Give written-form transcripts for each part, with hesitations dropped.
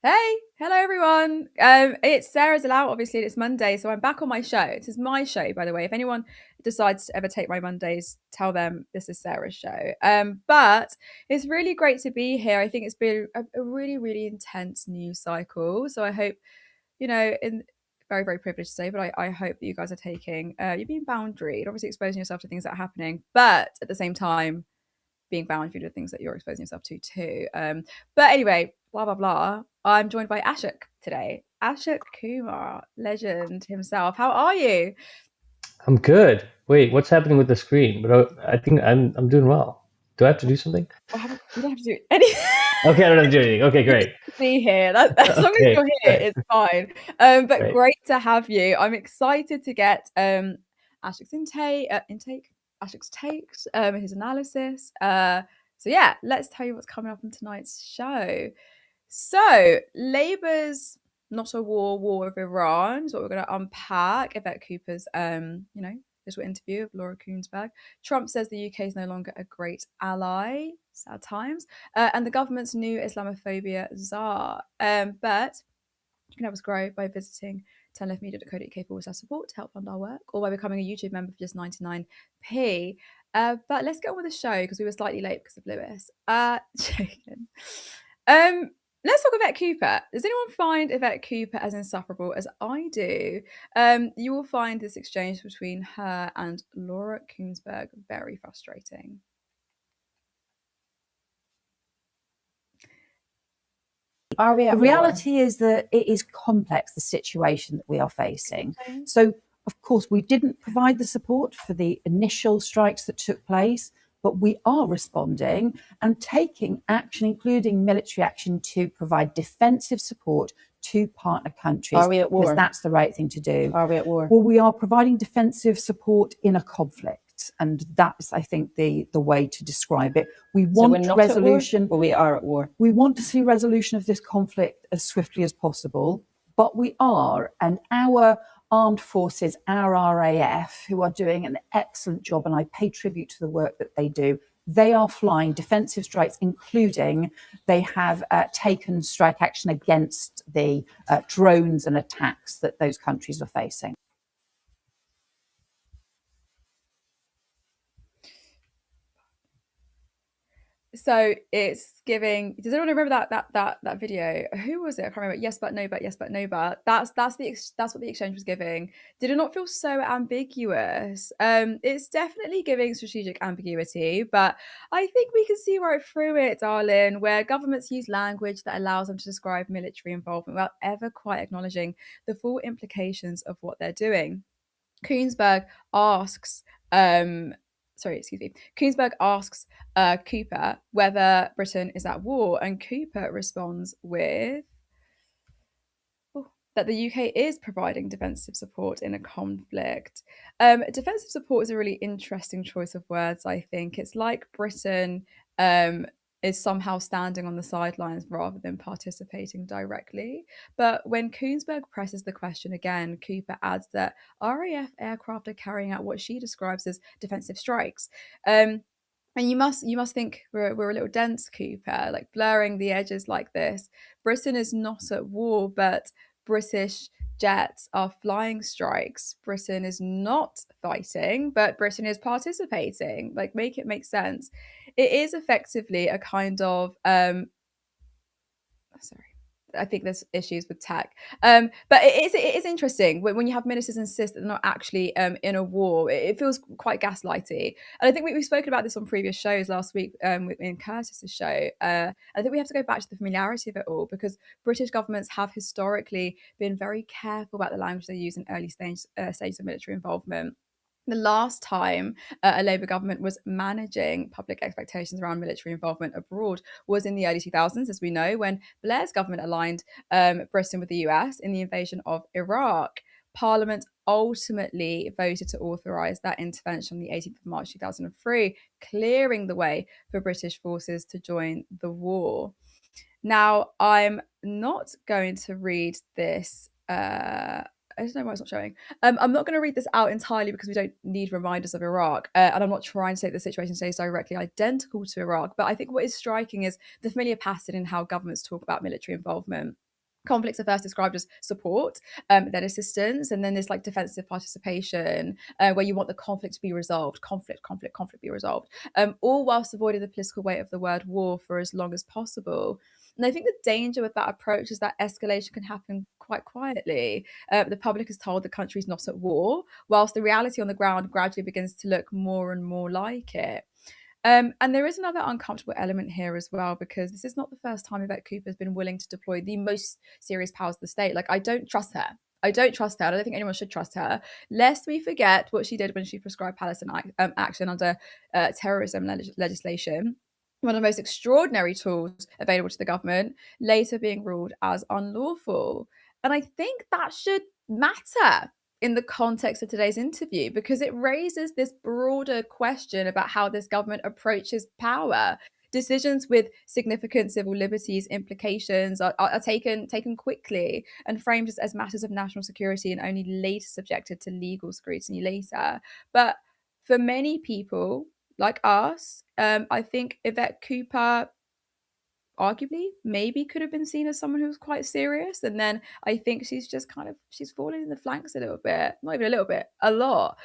Hey, hello everyone. It's Sarah Zalal, obviously, and it's Monday, so I'm back on my show. This is my show, by the way. If anyone decides to ever take my Mondays, tell them this is Sarah's show. But it's really great to be here. I think it's been a really, really intense news cycle. So I hope, in very, very privileged to say, but I hope that you guys are taking, you're being boundaried, obviously exposing yourself to things that are happening, but at the same time, being bound for the things that you're exposing yourself to too. But anyway, blah blah blah. I'm joined by Ashok today. Ashok Kumar, legend himself. How are you? I'm good. Wait, what's happening with the screen? But I think I'm doing well. Do I have to do something? You don't have to do anything. Okay, I don't have to do anything. Okay, You great. just be here. As long as Okay, you're here, great, it's fine. But great. great to have you. I'm excited to get Ashok's intake, Ashok's takes, his analysis. So yeah, let's tell you what's coming up on tonight's show. So, Labour's not a war of Iran is what we're going to unpack. Yvette Cooper's, little interview of Laura Kuenssberg. Trump says the UK is no longer a great ally. Sad times. And the government's new Islamophobia czar. But you can help us grow by visiting 10leftmedia.co.uk/support to help fund our work, or by becoming a YouTube member for just 99p. But let's get on with the show because we were slightly late because of Lewis. Joking. Um, let's talk Yvette Cooper. Does anyone find Yvette Cooper as insufferable as I do? You will find this exchange between her and Laura Kuenssberg very frustrating. Are we? The reality is that it is complex, the situation that we are facing. Okay. So, of course, we didn't provide the support for the initial strikes that took place, but we are responding and taking action, including military action, to provide defensive support to partner countries. Are we at war? Because that's the right thing to do. Are we at war? Well, we are providing defensive support in a conflict. And that's, I think, the way to describe it. We want resolution. Well, we are at war. We want to see resolution of this conflict as swiftly as possible, but we are, and our armed forces, our RAF, who are doing an excellent job, and I pay tribute to the work that they do. They are flying defensive strikes, including they have taken strike action against the drones and attacks that those countries are facing. So it's giving. Does anyone remember that video? Who was it? I can't remember. Yes, but no, but yes, but no, but that's what the exchange was giving. Did it not feel so ambiguous? It's definitely giving strategic ambiguity, but I think we can see right through it, darling. Where governments use language that allows them to describe military involvement without ever quite acknowledging the full implications of what they're doing. Kuenssberg asks, Kuenssberg asks Cooper whether Britain is at war, and Cooper responds with that the UK is providing defensive support in a conflict. Defensive support is a really interesting choice of words, I think. It's like Britain is somehow standing on the sidelines rather than participating directly. But when Kuenssberg presses the question again, Cooper adds that RAF aircraft are carrying out what she describes as defensive strikes. And you must think we're a little dense, Cooper, like blurring the edges like this. Britain is not at war, but British jets are flying strikes. Britain is not fighting, but Britain is participating. Like, make it make sense. It is effectively a kind of sorry. I think there's issues with tech, but it is interesting when you have ministers insist that they're not actually in a war. It feels quite gaslighty, and I think we've spoken about this on previous shows last week in Curtis's show. I think we have to go back to the familiarity of it all because British governments have historically been very careful about the language they use in early stages of military involvement. The last time a Labour government was managing public expectations around military involvement abroad was in the early 2000s, as we know, when Blair's government aligned Britain with the US in the invasion of Iraq. Parliament ultimately voted to authorise that intervention on the 18th of March 2003, clearing the way for British forces to join the war. Now, I'm not going to read this. I don't know why it's not showing. I'm not going to read this out entirely because we don't need reminders of Iraq. And I'm not trying to say the situation today is directly identical to Iraq. But I think what is striking is the familiar pattern in how governments talk about military involvement. conflicts are first described as support, then assistance, and then there's like defensive participation, where you want the conflict to be resolved, conflict be resolved, all whilst avoiding the political weight of the word war for as long as possible. And I think the danger with that approach is that escalation can happen quite quietly. The public is told the country is not at war, whilst the reality on the ground gradually begins to look more and more like it. And there is another uncomfortable element here as well, because this is not the first time Yvette Cooper has been willing to deploy the most serious powers of the state. Like, I don't trust her. I don't think anyone should trust her, lest we forget what she did when she prescribed Palestine action under terrorism legislation, one of the most extraordinary tools available to the government, later being ruled as unlawful. And I think that should matter in the context of today's interview, because it raises this broader question about how this government approaches power. Decisions with significant civil liberties implications are taken quickly and framed as matters of national security, and only later subjected to legal scrutiny later. But for many people like us, I think Yvette Cooper arguably maybe could have been seen as someone who was quite serious, and then I think she's fallen in the flanks a little bit, not even a little bit, a lot.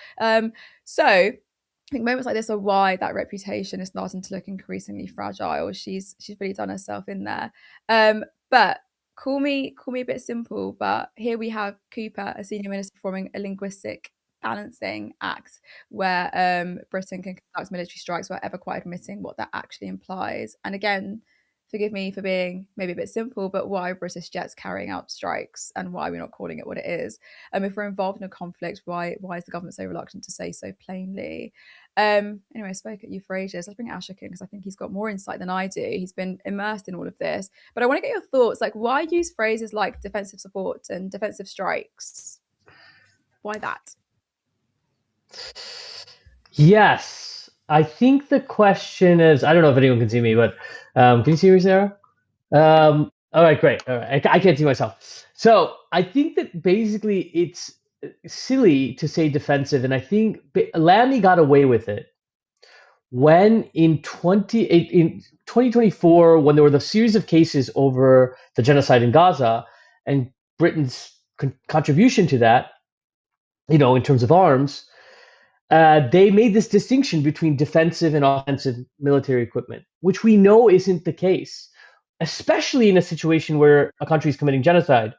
So I think moments like this are why that reputation is starting to look increasingly fragile. She's really done herself in there. But call me a bit simple, but here we have Cooper, a senior minister, performing a linguistic balancing act where Britain can conduct military strikes without ever quite admitting what that actually implies. And again, forgive me for being maybe a bit simple, but why British jets carrying out strikes, and why we're not calling it what it is? If we're involved in a conflict, why is the government so reluctant to say so plainly? Anyway, I spoke at you for ages. Let's bring Ashok in, because I think he's got more insight than I do. He's been immersed in all of this. But I want to get your thoughts. Like, why use phrases like defensive support and defensive strikes? Why that? Yes, I think the question is, I don't know if anyone can see me, but can you see me, Sarah? All right, great. All right, I can't see myself. So I think that basically it's silly to say defensive, and I think Lamy got away with it when in 2024, when there were the series of cases over the genocide in Gaza and Britain's contribution to that, in terms of arms, they made this distinction between defensive and offensive military equipment, which we know isn't the case, especially in a situation where a country is committing genocide.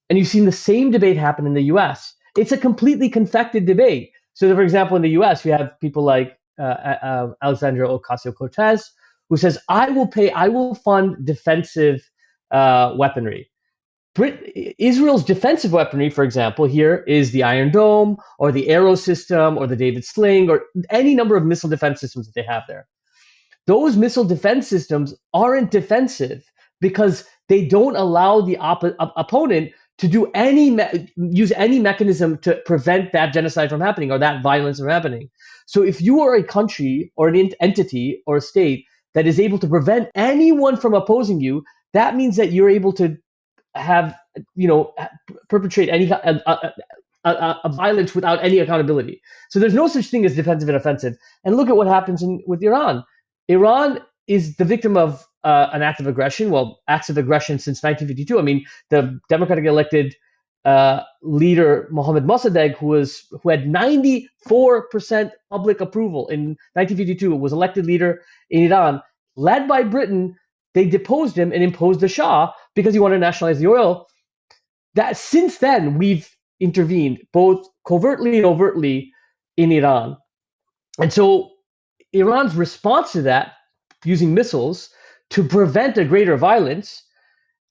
And you've seen the same debate happen in the US. It's a completely confected debate. So, for example, in the US, we have people like Alexandria Ocasio-Cortez, who says, I will fund defensive weaponry. Israel's defensive weaponry, for example, here is the Iron Dome or the Arrow system or the David Sling or any number of missile defense systems that they have there. Those missile defense systems aren't defensive because they don't allow the opponent to use any mechanism to prevent that genocide from happening or that violence from happening. So if you are a country or an entity or a state that is able to prevent anyone from opposing you, that means that you're able to perpetrate any violence without any accountability. So there's no such thing as defensive and offensive. And look at what happens with Iran. Iran is the victim of an act of aggression. Well, acts of aggression since 1952. I mean, the democratically elected leader Mohammad Mossadegh, who had 94% public approval in 1952, was elected leader in Iran, led by Britain. They deposed him and imposed the Shah because he wanted to nationalize the oil. That since then we've intervened both covertly and overtly in Iran. And so Iran's response to that, using missiles to prevent a greater violence,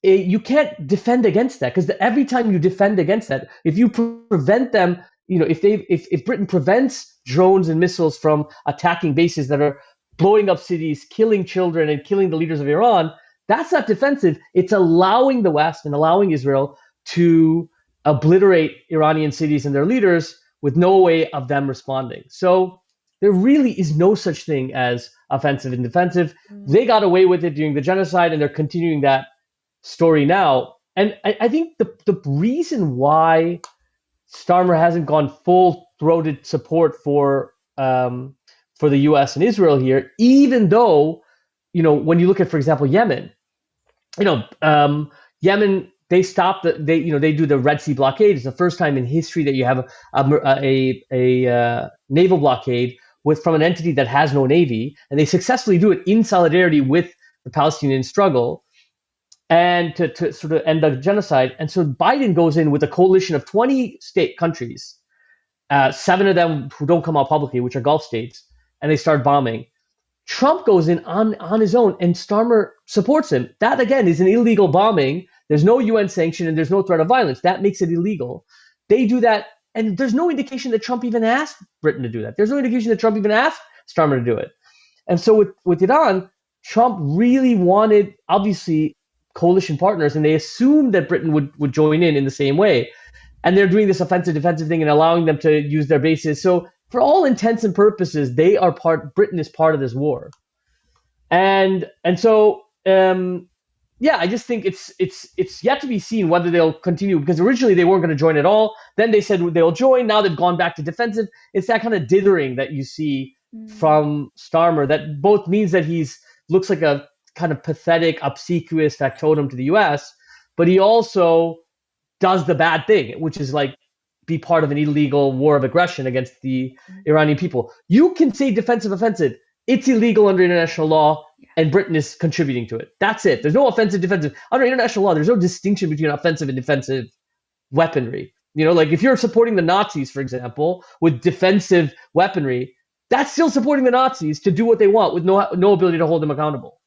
you can't defend against that, because every time you defend against that, if you prevent them, if Britain prevents drones and missiles from attacking bases that are blowing up cities, killing children, and killing the leaders of Iran, that's not defensive. It's allowing the West and allowing Israel to obliterate Iranian cities and their leaders with no way of them responding. So there really is no such thing as offensive and defensive. They got away with it during the genocide, and they're continuing that story now. And I think the reason why Starmer hasn't gone full-throated support for the U.S. and Israel here, even though, when you look at, for example, Yemen, Yemen they stop they do the Red Sea blockade. It's the first time in history that you have a naval blockade from an entity that has no navy, and they successfully do it in solidarity with the Palestinian struggle, and to sort of end the genocide. And so Biden goes in with a coalition of 20 state countries, 7 of them who don't come out publicly, which are Gulf states, and they start bombing. Trump goes in on his own, and Starmer supports him. That, again, is an illegal bombing. There's no UN sanction, and there's no threat of violence. That makes it illegal. They do that, and there's no indication that Trump even asked Britain to do that. There's no indication that Trump even asked Starmer to do it. And so with Iran, Trump really wanted, obviously, coalition partners, and they assumed that Britain would join in the same way. And they're doing this offensive defensive thing and allowing them to use their bases. So for all intents and purposes, Britain is part of this war. And so I just think it's yet to be seen whether they'll continue, because originally they weren't going to join at all. Then they said they'll join. Now they've gone back to defensive. It's that kind of dithering that you see from Starmer, that both means that he's looks like a kind of pathetic, obsequious factotum to the US, but he also does the bad thing, which is like be part of an illegal war of aggression against the Iranian people. You can say defensive offensive. It's illegal under international law, and Britain is contributing to it. That's it. There's no offensive defensive. Under international law, there's no distinction between offensive and defensive weaponry. Like if you're supporting the Nazis, for example, with defensive weaponry, that's still supporting the Nazis to do what they want with no ability to hold them accountable.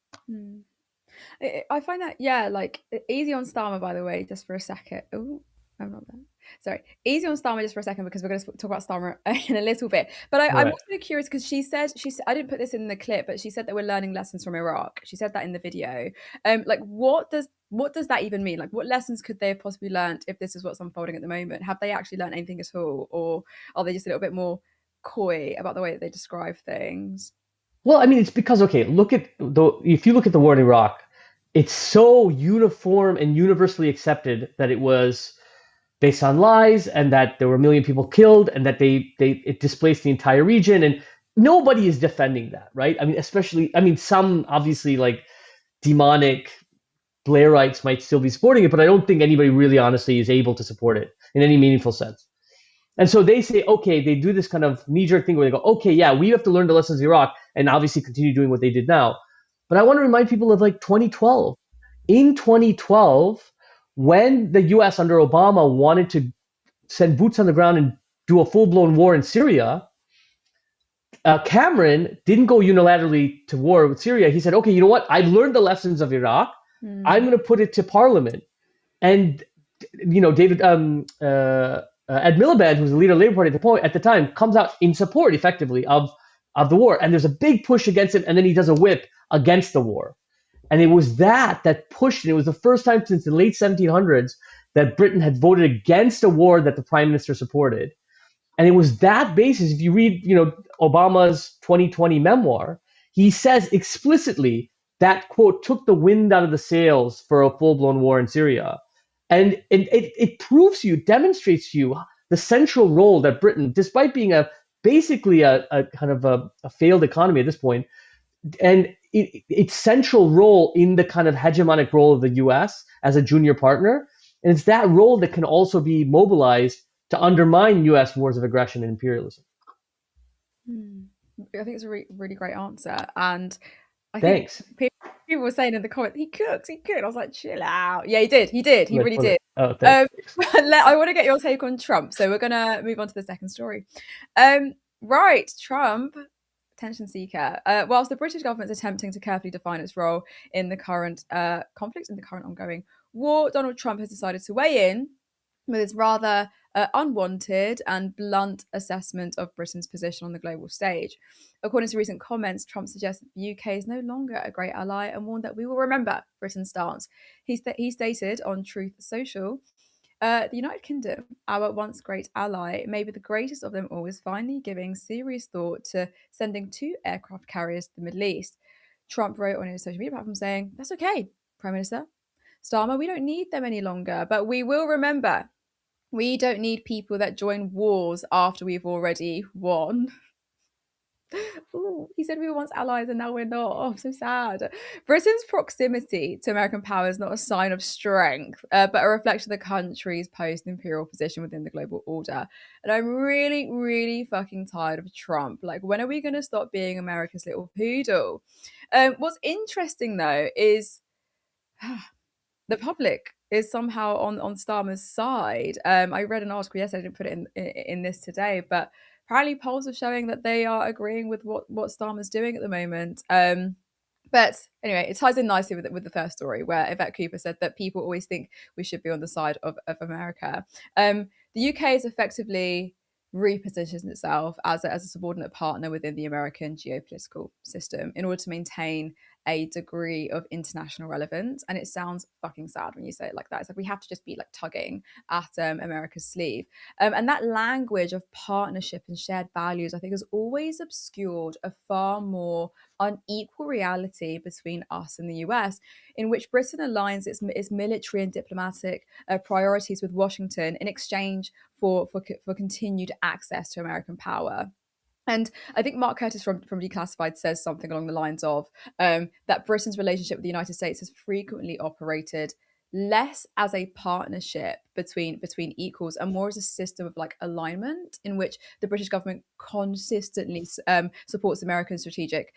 I find that, like, easy on Starmer, by the way, just for a second. Oh, I'm not there. Sorry. Easy on Starmer just for a second, because we're going to talk about Starmer in a little bit. But I'm also curious, because she said, I didn't put this in the clip, but she said that we're learning lessons from Iraq. She said that in the video. Like, what does that even mean? Like, what lessons could they have possibly learned if this is what's unfolding at the moment? Have they actually learned anything at all? Or are they just a little bit more coy about the way that they describe things? Well, I mean, it's because, okay, if you look at the war in Iraq, it's so uniform and universally accepted that it was based on lies, and that there were 1 million people killed, and that it displaced the entire region, and nobody is defending that, right? I mean, some obviously like demonic Blairites might still be supporting it, but I don't think anybody really honestly is able to support it in any meaningful sense. And so they say, okay, they do this kind of knee-jerk thing where they go, okay, yeah, we have to learn the lessons of Iraq and obviously continue doing what they did now. But I want to remind people of like 2012. In 2012, when the US under Obama wanted to send boots on the ground and do a full-blown war in Syria, Cameron didn't go unilaterally to war with Syria. He said, okay, you know what? I've learned the lessons of Iraq. I'm going to put it to Parliament. And, David, Ed Miliband, who was the leader of the Labour Party at the time, comes out in support, effectively, of the war. And there's a big push against it, and then he does a whip against the war. And it was that pushed, and it was the first time since the late 1700s that Britain had voted against a war that the Prime Minister supported. And it was that basis, if you read, Obama's 2020 memoir, he says explicitly that, quote, took the wind out of the sails for a full-blown war in Syria. And it demonstrates to you the central role that Britain, despite being basically a kind of a failed economy at this point, and its central role in the kind of hegemonic role of the US as a junior partner. And it's that role that can also be mobilized to undermine US wars of aggression and imperialism. I think it's a really great answer. And I Thanks. think people were saying in the comments, he cooked. I was like, chill out. Yeah, he did. He really did. Oh, thanks. I want to get your take on Trump. So we're going to move on to the second story. Right, Trump, attention seeker. Whilst the British government is attempting to carefully define its role in the current conflict, in the current ongoing war, Donald Trump has decided to weigh in with his rather unwanted and blunt assessment of Britain's position on the global stage. According to recent comments, Trump suggests that the UK is no longer a great ally and warned that we will remember Britain's stance. He stated on Truth Social, the United Kingdom, our once great ally, maybe the greatest of them all, is finally giving serious thought to sending 2 aircraft carriers to the Middle East. Trump wrote on his social media platform saying, "That's okay, Prime Minister Starmer, we don't need them any longer, but we will remember. We don't need people that join wars after we've already won." Ooh, he said we were once allies and now we're not. Oh, I'm so sad. Britain's proximity to American power is not a sign of strength, but a reflection of the country's post-imperial position within the global order. And I'm really, really fucking tired of Trump. Like, when are we going to stop being America's little poodle? What's interesting, though, is the public is somehow on Starmer's side. I read an article yesterday, I didn't put it in this today, but apparently polls are showing that they are agreeing with what Starmer's doing at the moment. But anyway, it ties in nicely with the first story where Yvette Cooper said that people always think we should be on the side of America. The UK is effectively repositions itself as a subordinate partner within the American geopolitical system in order to maintain a degree of international relevance. And it sounds fucking sad when you say it like that. It's like we have to just be like tugging at America's sleeve. And that language of partnership and shared values, I think, has always obscured a far more unequal reality between us and the US, in which Britain aligns its military and diplomatic priorities with Washington in exchange for continued access to American power. And I think Mark Curtis from Declassified says something along the lines of that Britain's relationship with the United States has frequently operated less as a partnership between equals and more as a system of like alignment in which the British government consistently supports American strategic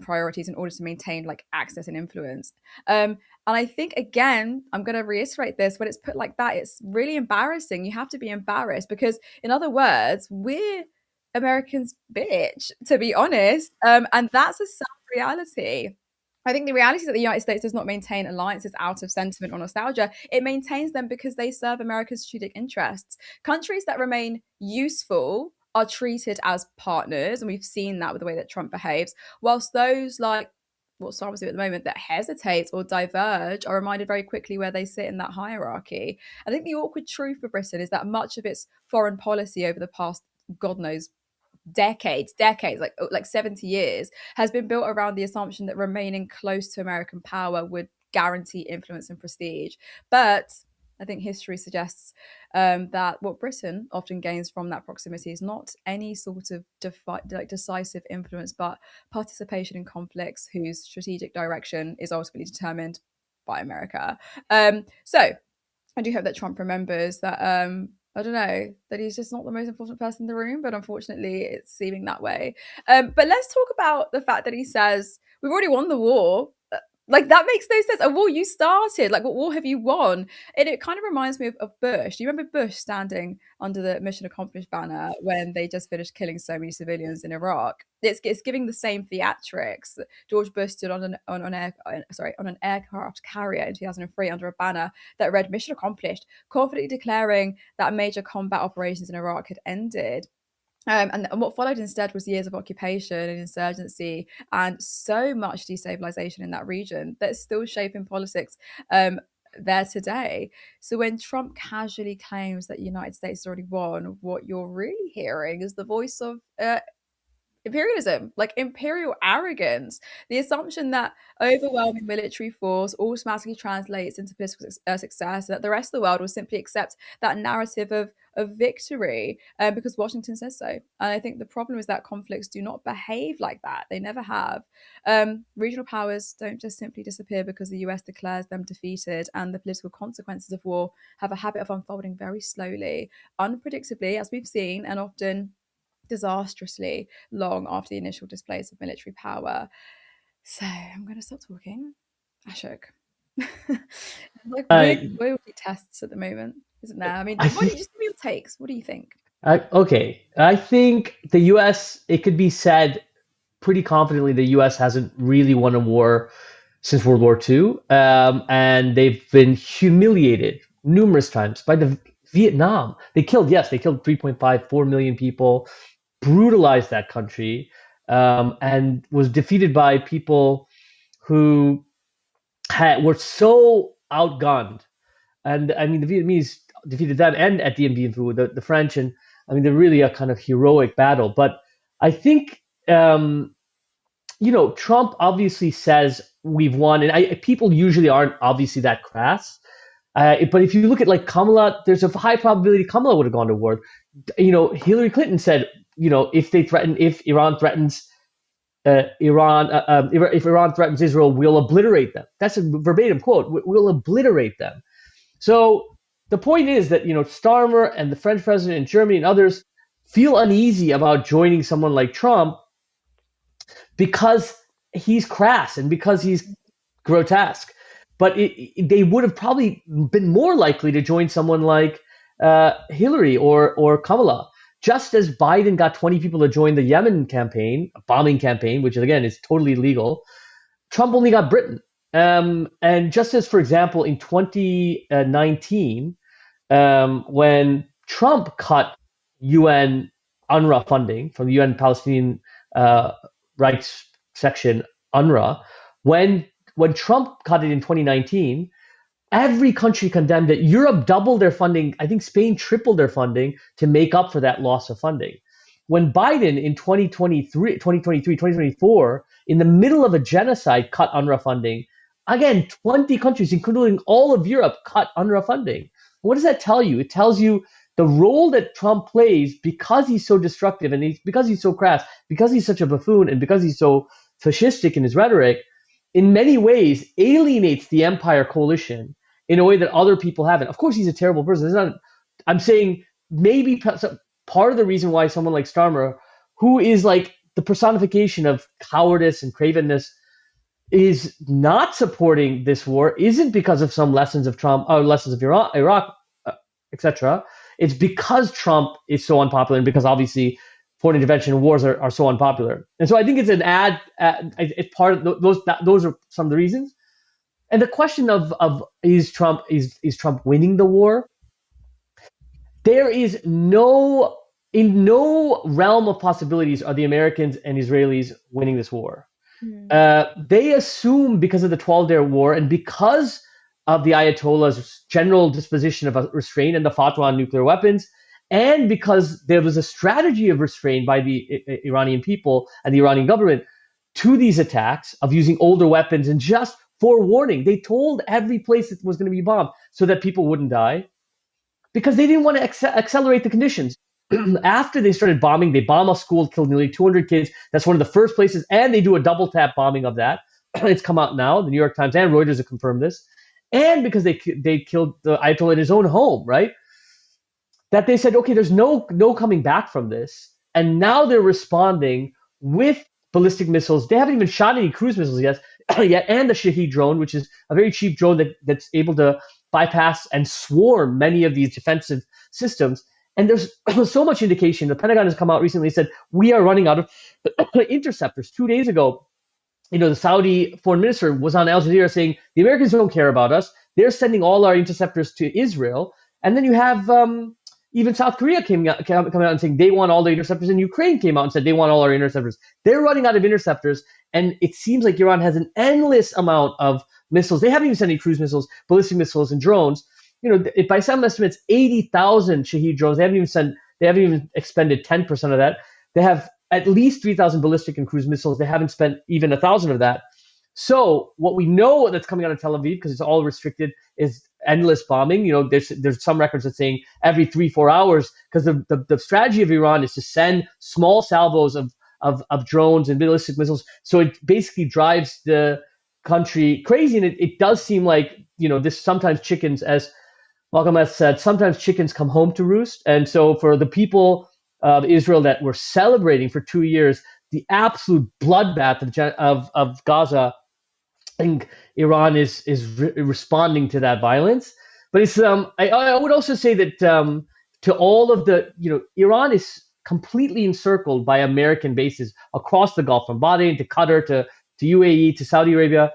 priorities in order to maintain like access and influence. And I think, again, I'm going to reiterate this, when it's put like that, it's really embarrassing. You have to be embarrassed because, in other words, we're Americans bitch, to be honest. And that's a sad reality. I think the reality is that the United States does not maintain alliances out of sentiment or nostalgia. It maintains them because they serve America's strategic interests. Countries that remain useful are treated as partners, and we've seen that with the way that Trump behaves, whilst those like what Starmer's doing at the moment that hesitate or diverge are reminded very quickly where they sit in that hierarchy. I think the awkward truth for Britain is that much of its foreign policy over the past, God knows, decades, like 70 years, has been built around the assumption that remaining close to American power would guarantee influence and prestige. But I think history suggests that what Britain often gains from that proximity is not any sort of decisive influence, but participation in conflicts whose strategic direction is ultimately determined by America. So I do hope that Trump remembers that I don't know, that he's just not the most important person in the room, but unfortunately it's seeming that way. But let's talk about the fact that he says, we've already won the war. Like, that makes no sense. A war you started. Like, what war have you won? And it kind of reminds me of Bush. Do you remember Bush standing under the Mission Accomplished banner when they just finished killing so many civilians in Iraq? It's giving the same theatrics. George Bush stood on an aircraft carrier in 2003 under a banner that read "Mission Accomplished," confidently declaring that major combat operations in Iraq had ended. And what followed instead was years of occupation and insurgency and so much destabilization in that region that's still shaping politics there today. So when Trump casually claims that the United States has already won, what you're really hearing is the voice of imperialism, like imperial arrogance, the assumption that overwhelming military force automatically translates into political success, that the rest of the world will simply accept that narrative of victory because Washington says so. And I think the problem is that conflicts do not behave like that. They never have. Regional powers don't just simply disappear because the US declares them defeated, and the political consequences of war have a habit of unfolding very slowly, unpredictably, as we've seen, and often disastrously long after the initial displays of military power. So I'm going to stop talking. Ashok. Like loyalty tests at the moment, isn't there? I mean, just give me your takes. What do you think? Okay. I think the U.S., it could be said pretty confidently the U.S. hasn't really won a war since World War II. And they've been humiliated numerous times by the Vietnam. They killed 3.4 million people, brutalized that country, and was defeated by people who were so outgunned. And I mean, the Vietnamese defeated them and at Dien Bien Phu, the French, and I mean, they're really a kind of heroic battle. But I think, Trump obviously says we've won, and people usually aren't obviously that crass. But if you look at like Kamala, there's a high probability Kamala would have gone to war. Hillary Clinton said, if Iran threatens if Iran threatens Israel, we'll obliterate them. That's a verbatim quote. We'll obliterate them. So the point is that Starmer and the French president and Germany and others feel uneasy about joining someone like Trump because he's crass and because he's grotesque. But they would have probably been more likely to join someone like Hillary or Kamala. Just as Biden got 20 people to join the Yemen campaign, a bombing campaign, which again is totally illegal, Trump only got Britain. And just as, for example, in 2019, when Trump cut UN UNRWA funding from the UN Palestinian Rights Section, UNRWA, when Trump cut it in 2019, every country condemned it. Europe doubled their funding. I think Spain tripled their funding to make up for that loss of funding. When Biden in 2024, in the middle of a genocide, cut UNRWA funding, again, 20 countries, including all of Europe, cut UNRWA funding. What does that tell you? It tells you the role that Trump plays because he's so destructive and because he's so crass, because he's such a buffoon, and because he's so fascistic in his rhetoric, in many ways alienates the empire coalition in a way that other people haven't. Of course, he's a terrible person. I'm saying maybe part of the reason why someone like Starmer, who is like the personification of cowardice and cravenness, is not supporting this war isn't because of some lessons of Trump or lessons of Iraq, etc. It's because Trump is so unpopular and because obviously foreign intervention wars are so unpopular. And so I think it's an it's part of those are some of the reasons. And the question of is Trump winning the war? There is in no realm of possibilities are the Americans and Israelis winning this war. They assume because of the 12-day war and because of the Ayatollah's general disposition of restraint and the fatwa on nuclear weapons, and because there was a strategy of restraint by the Iranian people and the Iranian government to these attacks of using older weapons and just forewarning. They told every place that was going to be bombed so that people wouldn't die because they didn't want to accelerate the conditions. After they started bombing, they bomb a school, killed nearly 200 kids. That's one of the first places, and they do a double tap bombing of that. It's come out now. The New York Times and Reuters have confirmed this. And because they killed the Ayatollah in his own home, right? That they said, okay, there's no coming back from this. And now they're responding with ballistic missiles. They haven't even shot any cruise missiles yet, and the Shahed drone, which is a very cheap drone that's able to bypass and swarm many of these defensive systems. And there's so much indication. The Pentagon has come out recently and said, we are running out of interceptors. 2 days ago, the Saudi foreign minister was on Al Jazeera saying, the Americans don't care about us. They're sending all our interceptors to Israel. And then you have even South Korea coming out and saying they want all the interceptors. And Ukraine came out and said they want all our interceptors. They're running out of interceptors. And it seems like Iran has an endless amount of missiles. They haven't even sent any cruise missiles, ballistic missiles, and drones. By some estimates, 80,000 Shahed drones. They haven't even expended 10% of that. They have at least 3,000 ballistic and cruise missiles. They haven't spent even 1,000 of that. So what we know that's coming out of Tel Aviv, because it's all restricted, is endless bombing. There's some records that saying every 3-4 hours, because the strategy of Iran is to send small salvos of drones and ballistic missiles. So it basically drives the country crazy. And it does seem like, this sometimes chickens, as Malcolm has said, sometimes chickens come home to roost. And so for the people of Israel that were celebrating for 2 years the absolute bloodbath of Gaza, I think Iran is responding to that violence. But it's I would also say that to all of the, Iran is completely encircled by American bases across the Gulf, from Bahrain to Qatar to UAE to Saudi Arabia.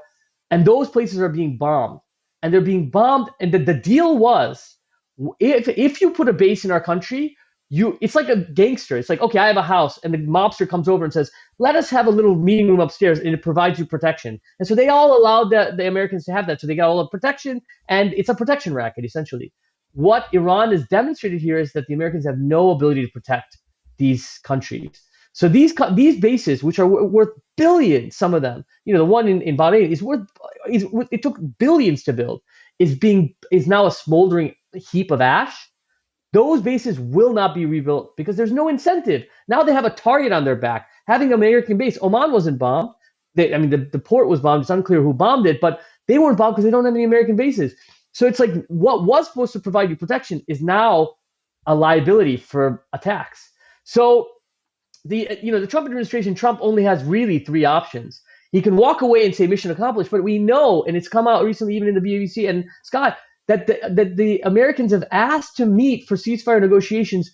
And those places are being bombed. And they're being bombed. And the deal was, if you put a base in our country, it's like a gangster. It's like, okay, I have a house, and the mobster comes over and says, let us have a little meeting room upstairs, and it provides you protection. And so they all allowed the Americans to have that. So they got all the protection, and it's a protection racket, essentially. What Iran has demonstrated here is that the Americans have no ability to protect these countries. So these bases, which are worth billions, some of them, the one in Bahrain it took billions to build, is now a smoldering heap of ash. Those bases will not be rebuilt because there's no incentive. Now they have a target on their back. having an American base. Oman wasn't bombed. The port was bombed. It's unclear who bombed it, but they weren't bombed because they don't have any American bases. So it's like what was supposed to provide you protection is now a liability for attacks. So the Trump administration, Trump only has really three options. He can walk away and say mission accomplished, but we know, and it's come out recently even in the BBC and Scott, that the Americans have asked to meet for ceasefire negotiations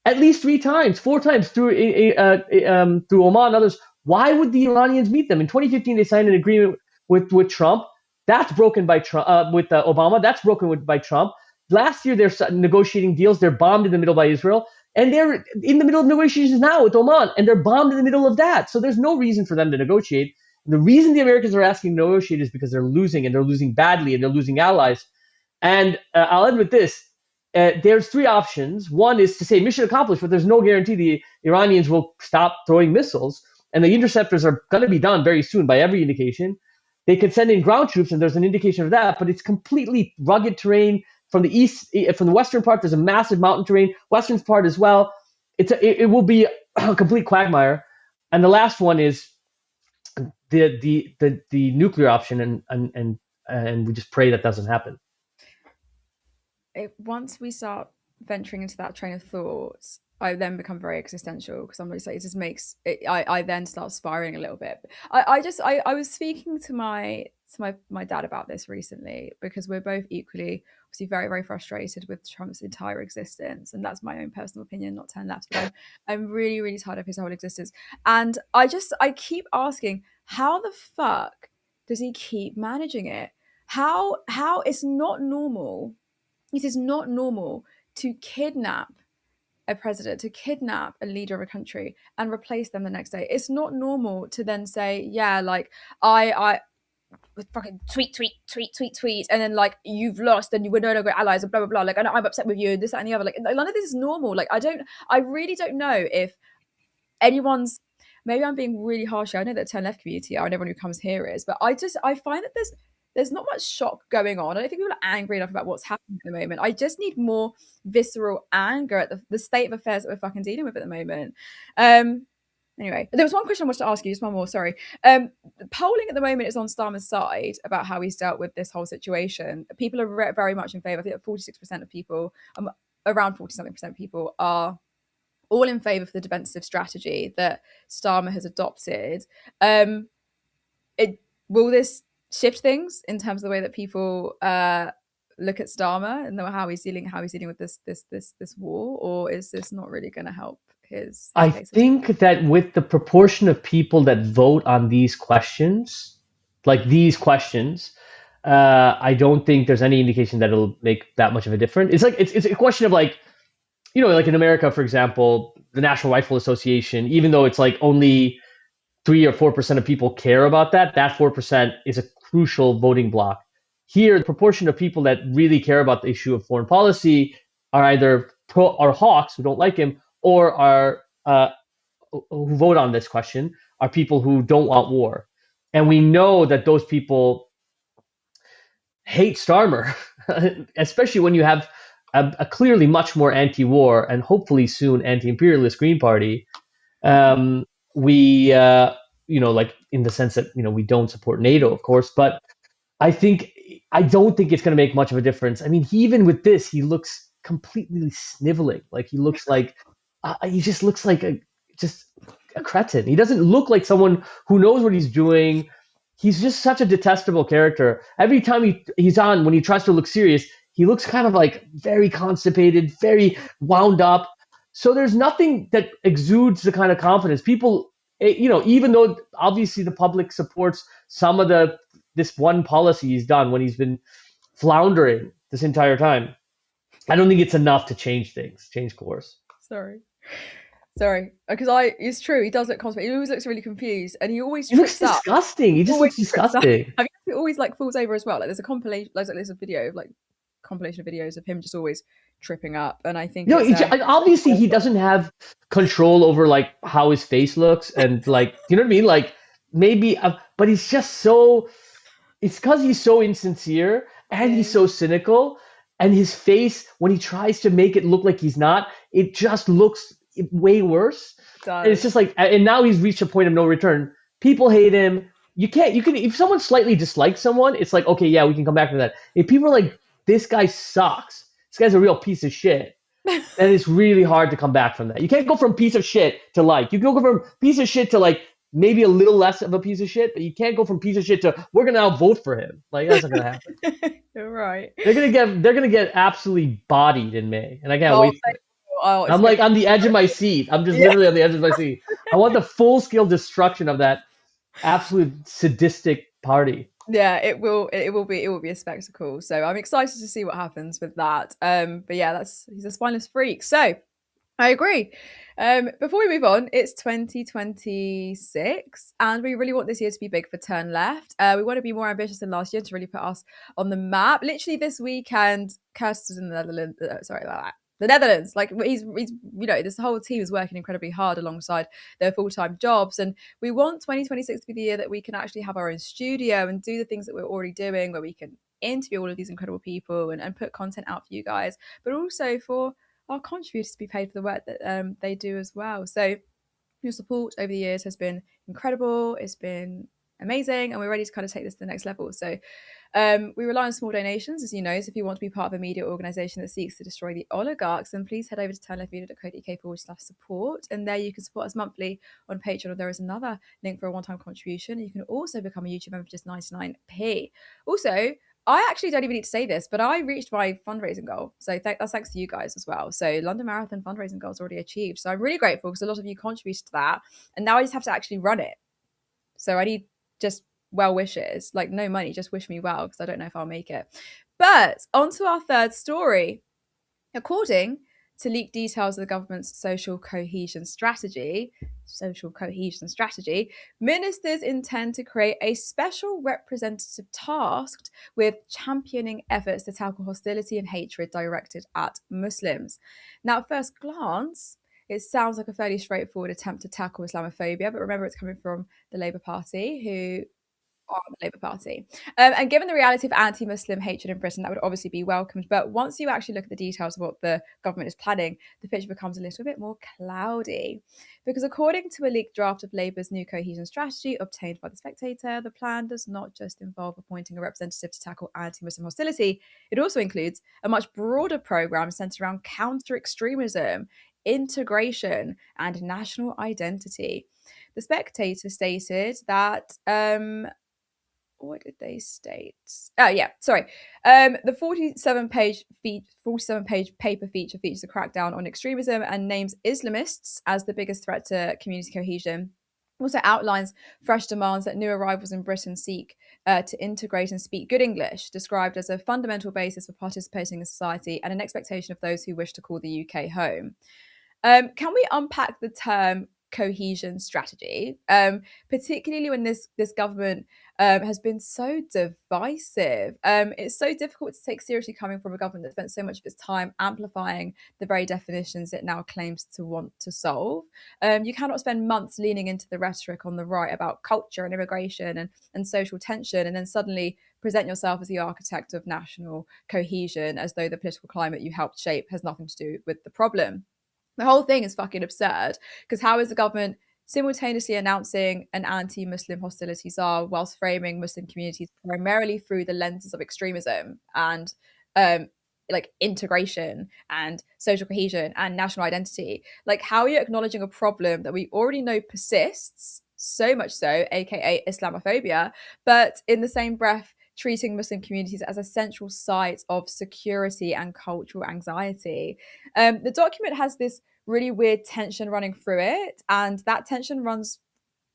at least 3 times, 4 times through Oman and others. Why would the Iranians meet them? In 2015, they signed an agreement with Trump. That's broken by Trump. With Obama, that's broken by Trump. Last year, they're negotiating deals. They're bombed in the middle by Israel. And they're in the middle of negotiations now with Oman, and they're bombed in the middle of that. So there's no reason for them to negotiate. The reason the Americans are asking to negotiate is because they're losing, and they're losing badly, and they're losing allies. And I'll end with this. There's 3 options. One is to say mission accomplished, but there's no guarantee the Iranians will stop throwing missiles. And the interceptors are going to be done very soon by every indication. They could send in ground troops, and there's an indication of that, but it's completely rugged terrain. From the east, from the western part, there's a massive mountain terrain. Western part as well. It will be a complete quagmire. And the last one is the nuclear option, and we just pray that doesn't happen. Once we start venturing into that train of thought, I then become very existential, because I'm just like, it just makes it, I then start spiraling a little bit. I was speaking to my dad about this recently, because we're both equally obviously very, very frustrated with Trump's entire existence, and that's my own personal opinion, not 10 left, but I'm really, really tired of his whole existence. And I keep asking, how the fuck does he keep managing it? How it's not normal. It is not normal to kidnap a president, to kidnap a leader of a country and replace them the next day. It's not normal to then say, yeah, like I fucking tweet, and then like, you've lost and you were no longer allies, and blah blah blah. Like, I'm upset with you, this, that, and the other. Like, none of this is normal. Like, I really don't know if anyone's. Maybe I'm being really harsh. I know that 10 Left community are, and everyone who comes here is, but I find that there's not much shock going on. I don't think people are angry enough about what's happening at the moment. I just need more visceral anger at the state of affairs that we're fucking dealing with at the moment. Anyway, there was one question I wanted to ask you, just one more, sorry. Polling at the moment is on Starmer's side about how he's dealt with this whole situation. People are very much in favour. I think that 46% of people, around 40-something% of people are all in favour for the defensive strategy that Starmer has adopted. Will this shift things in terms of the way that people look at Starmer and how he's dealing with this war, or is this not really going to help his I think that with the proportion of people that vote on these questions, I don't think there's any indication that it'll make that much of a difference. It's like it's a question of like, like in America, for example, the National Rifle Association, even though it's like only 3 or 4% of people care about that 4% is a crucial voting block. Here, the proportion of people that really care about the issue of foreign policy are either hawks who don't like him, or are who vote on this question are people who don't want war. And we know that those people hate Starmer, especially when you have a clearly much more anti-war and hopefully soon anti-imperialist Green Party. We like in the sense that we don't support NATO, of course, but I don't think it's going to make much of a difference. I mean, even with this, he looks completely sniveling. Like, he looks like he just looks like a cretin. He doesn't look like someone who knows what he's doing. He's just such a detestable character. Every time he's on, when he tries to look serious, he looks kind of like very constipated, very wound up. So there's nothing that exudes the kind of confidence. People, even though obviously the public supports some of this one policy he's done when he's been floundering this entire time, I don't think it's enough to change course. Sorry, because it's true, he does look constipated. He always looks really confused, and he always looks disgusting. He just looks disgusting. I mean, he always like falls over as well. Like, there's a compilation, there's a video of compilation of videos of him just always tripping up, and I think obviously he doesn't have control over like how his face looks, and like, you know what I mean, like maybe but he's just so, it's because he's so insincere and he's so cynical, and his face, when he tries to make it look like he's not, it just looks way worse. And it's just like, and now he's reached a point of no return. People hate him. You can, if someone slightly dislikes someone, it's like, okay, yeah, we can come back to that. If people are like, this guy sucks, this guy's a real piece of shit, then it's really hard to come back from that. You can't go from piece of shit to like. You can go from piece of shit to like maybe a little less of a piece of shit, but you can't go from piece of shit to we're gonna now vote for him. Like, that's not gonna happen. You're right. They're gonna get absolutely bodied in May, and I can't wait for it. I'm like on the edge of my seat. I'm just literally on the edge of my seat. I want the full scale destruction of that absolute sadistic party. Yeah, it will be a spectacle. So I'm excited to see what happens with that. But yeah, he's a spineless freak. So I agree. Before we move on, it's 2026, and we really want this year to be big for Turn Left. We want to be more ambitious than last year to really put us on the map. Literally this weekend, Kirsten's in the Netherlands. Sorry about that. The Netherlands, like he's this whole team is working incredibly hard alongside their full-time jobs, and we want 2026 to be the year that we can actually have our own studio and do the things that we're already doing, where we can interview all of these incredible people and put content out for you guys, but also for our contributors to be paid for the work that they do as well. So your support over the years has been incredible. It's been amazing, and we're ready to kind of take this to the next level. So we rely on small donations, as you know. So if you want to be part of a media organisation that seeks to destroy the oligarchs, then please head over to turnleftmedia.co.uk/support, and there you can support us monthly on Patreon. There is another link for a one-time contribution. You can also become a YouTube member for just 99p. Also, I actually don't even need to say this, but I reached my fundraising goal. So that's thanks to you guys as well. So London Marathon fundraising goal is already achieved. So I'm really grateful because a lot of you contributed to that. And now I just have to actually run it. So I need just well wishes, like no money, just wish me well, because I don't know if I'll make it. But on to our third story. According to leaked details of the government's social cohesion strategy, ministers intend to create a special representative tasked with championing efforts to tackle hostility and hatred directed at Muslims. Now, at first glance, it sounds like a fairly straightforward attempt to tackle Islamophobia, but remember, it's coming from the Labour Party, who are the Labour Party. And given the reality of anti-Muslim hatred in Britain, that would obviously be welcomed. But once you actually look at the details of what the government is planning, the picture becomes a little bit more cloudy. Because according to a leaked draft of Labour's new cohesion strategy obtained by The Spectator, the plan does not just involve appointing a representative to tackle anti-Muslim hostility. It also includes a much broader programme centred around counter-extremism, integration, and national identity. The Spectator stated that what did they state? The 47-page paper features a crackdown on extremism and names Islamists as the biggest threat to community cohesion. Also outlines fresh demands that new arrivals in Britain seek to integrate and speak good English, described as a fundamental basis for participating in society and an expectation of those who wish to call the UK home. Can we unpack the term cohesion strategy, particularly when this government has been so divisive? It's so difficult to take seriously coming from a government that spent so much of its time amplifying the very definitions it now claims to want to solve. You cannot spend months leaning into the rhetoric on the right about culture and immigration and social tension, and then suddenly present yourself as the architect of national cohesion, as though the political climate you helped shape has nothing to do with the problem. The whole thing is fucking absurd, because how is the government simultaneously announcing an anti-Muslim hostility czar whilst framing Muslim communities primarily through the lenses of extremism and like integration and social cohesion and national identity? Like, how are you acknowledging a problem that we already know persists, so much so, aka Islamophobia, but in the same breath treating Muslim communities as a central site of security and cultural anxiety? The document has this really weird tension running through it, and that tension runs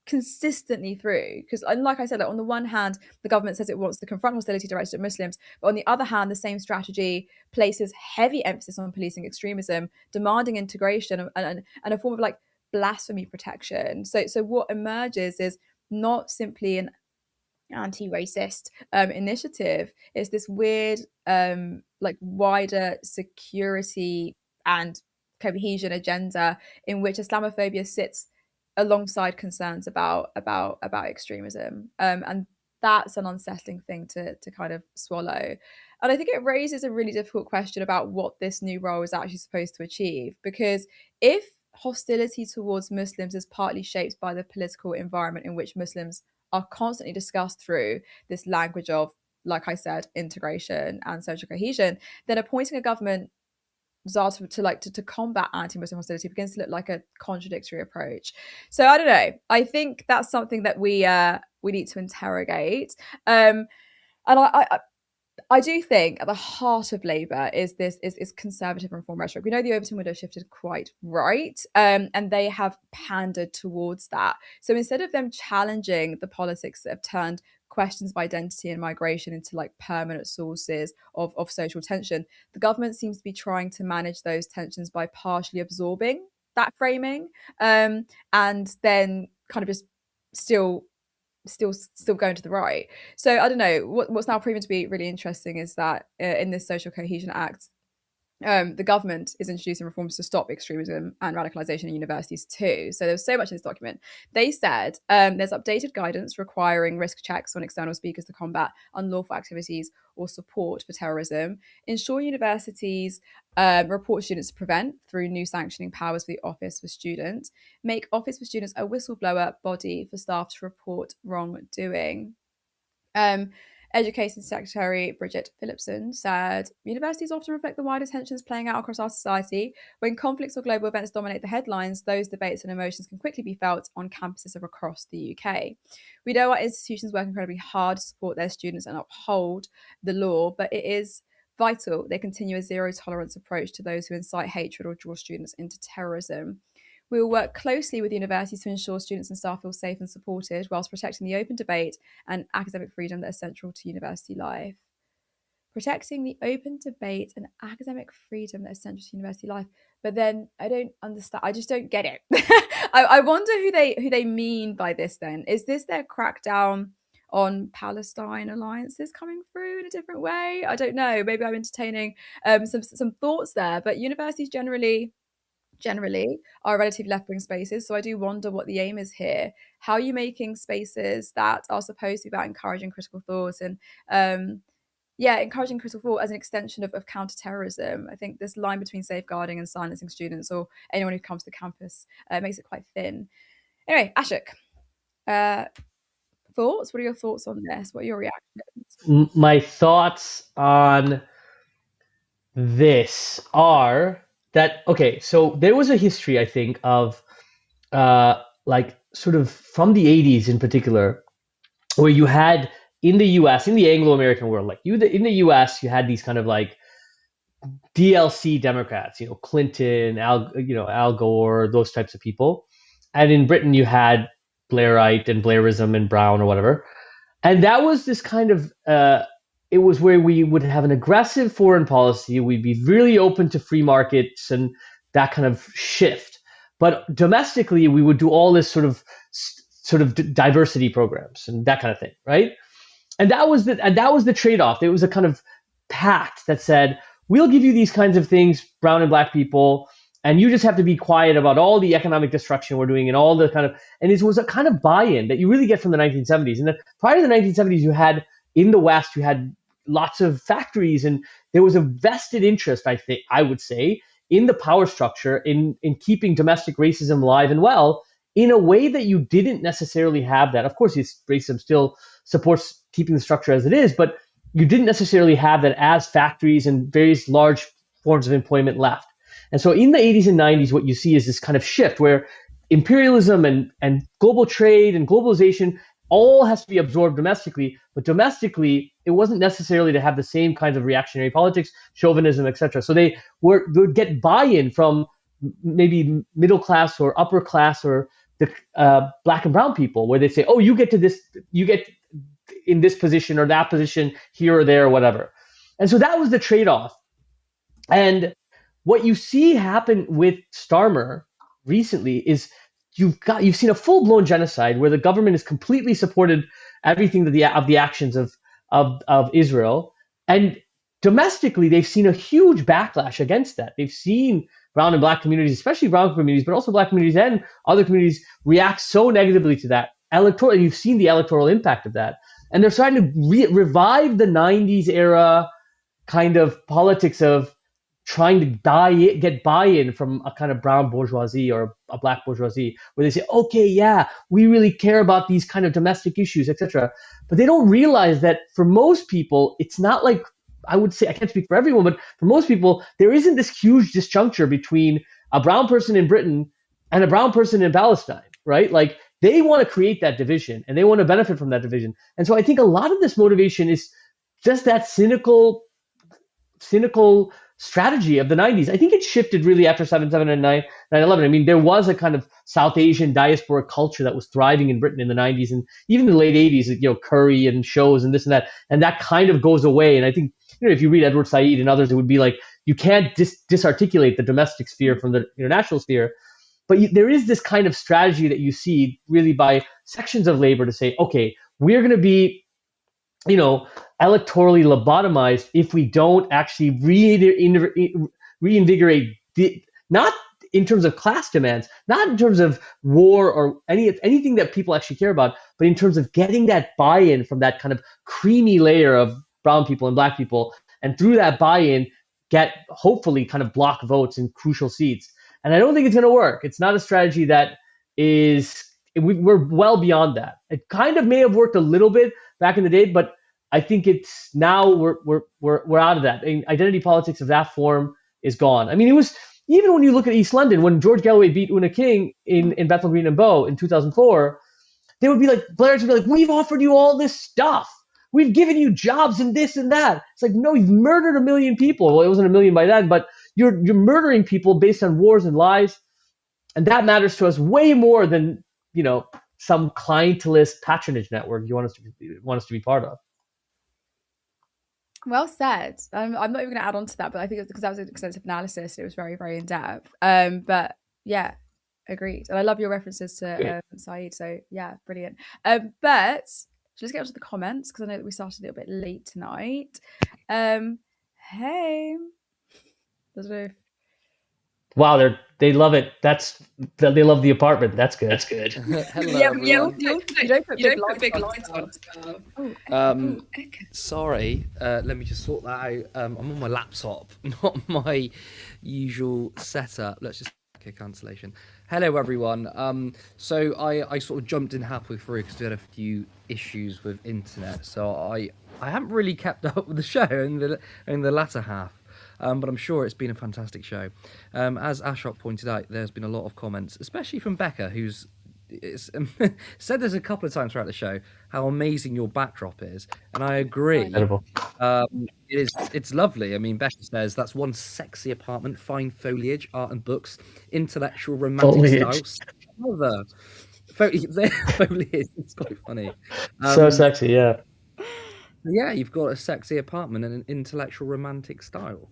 consistently through, because like I said, like, on the one hand, the government says it wants to confront hostility directed at Muslims, but on the other hand, the same strategy places heavy emphasis on policing extremism, demanding integration, and a form of like blasphemy protection. So what emerges is not simply an anti-racist initiative. It's this weird like wider security and cohesion agenda in which Islamophobia sits alongside concerns about extremism, and that's an unsettling thing to kind of swallow. And I think it raises a really difficult question about what this new role is actually supposed to achieve, because if hostility towards Muslims is partly shaped by the political environment in which Muslims are constantly discussed through this language of, like I said, integration and social cohesion, then appointing a government to combat anti-Muslim hostility begins to look like a contradictory approach. So I don't know. I think that's something that we need to interrogate. And I do think at the heart of Labour is conservative reform rhetoric. We know the Overton window shifted quite right, and they have pandered towards that. So instead of them challenging the politics that have turned questions of identity and migration into like permanent sources of social tension, the government seems to be trying to manage those tensions by partially absorbing that framing, and then kind of just still going to the right. So I don't know. What's now proven to be really interesting is that in this Social Cohesion Act, the government is introducing reforms to stop extremism and radicalisation in universities too. So there's so much in this document. They said there's updated guidance requiring risk checks on external speakers to combat unlawful activities or support for terrorism. Ensure universities report students to prevent through new sanctioning powers for the Office for Students. Make Office for Students a whistleblower body for staff to report wrongdoing. Education Secretary Bridget Phillipson said, universities often reflect the wider tensions playing out across our society. When conflicts or global events dominate the headlines, those debates and emotions can quickly be felt on campuses across the UK. We know our institutions work incredibly hard to support their students and uphold the law, but it is vital they continue a zero tolerance approach to those who incite hatred or draw students into terrorism. We will work closely with universities to ensure students and staff feel safe and supported whilst protecting the open debate and academic freedom that are central to university life. Protecting the open debate and academic freedom that is central to university life. But then I don't understand. I just don't get it. I wonder who they mean by this then. Is this their crackdown on Palestine alliances coming through in a different way? I don't know. Maybe I'm entertaining some thoughts there. But universities generally are relatively left-wing spaces. So I do wonder what the aim is here. How are you making spaces that are supposed to be about encouraging critical thought and encouraging critical thought as an extension of counter-terrorism? I think this line between safeguarding and silencing students or anyone who comes to campus makes it quite thin. Anyway, Ashok, thoughts? What are your thoughts on this? What are your reactions? My thoughts on this are that, okay, so there was a history, I think, of like sort of from the 80s in particular, where you had in the US, in the Anglo-American world, like in the US, you had these kind of like DLC Democrats, Clinton, Al Gore, those types of people. And in Britain, you had Blairite and Blairism and Brown or whatever. And that was this kind of, it was where we would have an aggressive foreign policy. We'd be really open to free markets and that kind of shift. But domestically, we would do all this sort of diversity programs and that kind of thing, right? And that was the trade-off. It was a kind of pact that said, we'll give you these kinds of things, brown and black people, and you just have to be quiet about all the economic destruction we're doing and all the kind of, and it was a kind of buy-in that you really get from the 1970s. And prior to the 1970s, you had, in the West, you had lots of factories, and there was a vested interest, I would say, in the power structure, in keeping domestic racism alive and well, in a way that you didn't necessarily have that. Of course, racism still supports keeping the structure as it is, but you didn't necessarily have that as factories and various large forms of employment left. And so in the 80s and 90s, what you see is this kind of shift where imperialism and global trade and globalization all has to be absorbed domestically, but domestically, it wasn't necessarily to have the same kinds of reactionary politics, chauvinism, etc. So they would get buy-in from maybe middle class or upper class or the black and brown people, where they say, oh, you get in this position or that position here or there or whatever. And so that was the trade-off. And what you see happen with Starmer recently is you've seen a full-blown genocide where the government has completely supported everything of the actions of Israel. And domestically, they've seen a huge backlash against that. They've seen brown and black communities, especially brown communities, but also black communities and other communities react so negatively to that. You've seen the electoral impact of that. And they're starting to revive the 90s era kind of politics of trying to get buy-in from a kind of brown bourgeoisie or a black bourgeoisie, where they say, okay, yeah, we really care about these kind of domestic issues, etc. But they don't realize that for most people, it's not like, I would say, I can't speak for everyone, but for most people, there isn't this huge disjuncture between a brown person in Britain and a brown person in Palestine, right? Like, they want to create that division and they want to benefit from that division. And so I think a lot of this motivation is just that cynical strategy of the 90s. I think it shifted really after 7/7 and 9/11. I mean, there was a kind of South Asian diaspora culture that was thriving in Britain in the 90s and even in the late 80s, curry and shows and this and that. And that kind of goes away. And I think, if you read Edward Said and others, it would be like, you can't disarticulate the domestic sphere from the international sphere. But there is this kind of strategy that you see really by sections of labor to say, okay, we're going to be, electorally lobotomized if we don't actually reinvigorate, not in terms of class demands, not in terms of war or anything that people actually care about, but in terms of getting that buy-in from that kind of creamy layer of brown people and black people, and through that buy-in, get hopefully kind of block votes in crucial seats. And I don't think it's going to work. It's not a strategy that we're well beyond that. It kind of may have worked a little bit back in the day, but I think it's now we're out of that. Identity politics of that form is gone. I mean, it was, even when you look at East London, when George Galloway beat Una King in Bethnal Green and Bow in 2004, they would be like, Blair's would be like, we've offered you all this stuff. We've given you jobs and this and that. It's like, no, you've murdered 1 million people. Well, it wasn't 1 million by then, but you're murdering people based on wars and lies. And that matters to us way more than, some clientelist patronage network you want us to be part of. Well said. I'm not even going to add on to that, but I think it's because that was an extensive analysis. It was very, very in depth. But yeah, agreed. And I love your references to Said. So yeah, brilliant. But let's get on to the comments, because I know that we started a little bit late tonight. Hey. Wow, they love it. They love the apartment. That's good. Hello, everyone. You don't put big lights on. Sorry, let me just sort that out. I'm on my laptop, not my usual setup. Let's just cancellation. Hello, everyone. So I sort of jumped in halfway through because we had a few issues with internet. So I haven't really kept up with the show in the latter half. But I'm sure it's been a fantastic show. As Ashok pointed out, there's been a lot of comments, especially from Becca, who's said this a couple of times throughout the show, how amazing your backdrop is. And I agree. Incredible. It's lovely. I mean, Becca says, that's one sexy apartment, fine foliage, art and books, intellectual, romantic styles. Foliage, it's quite funny. So sexy, yeah. Yeah, you've got a sexy apartment and an intellectual romantic style.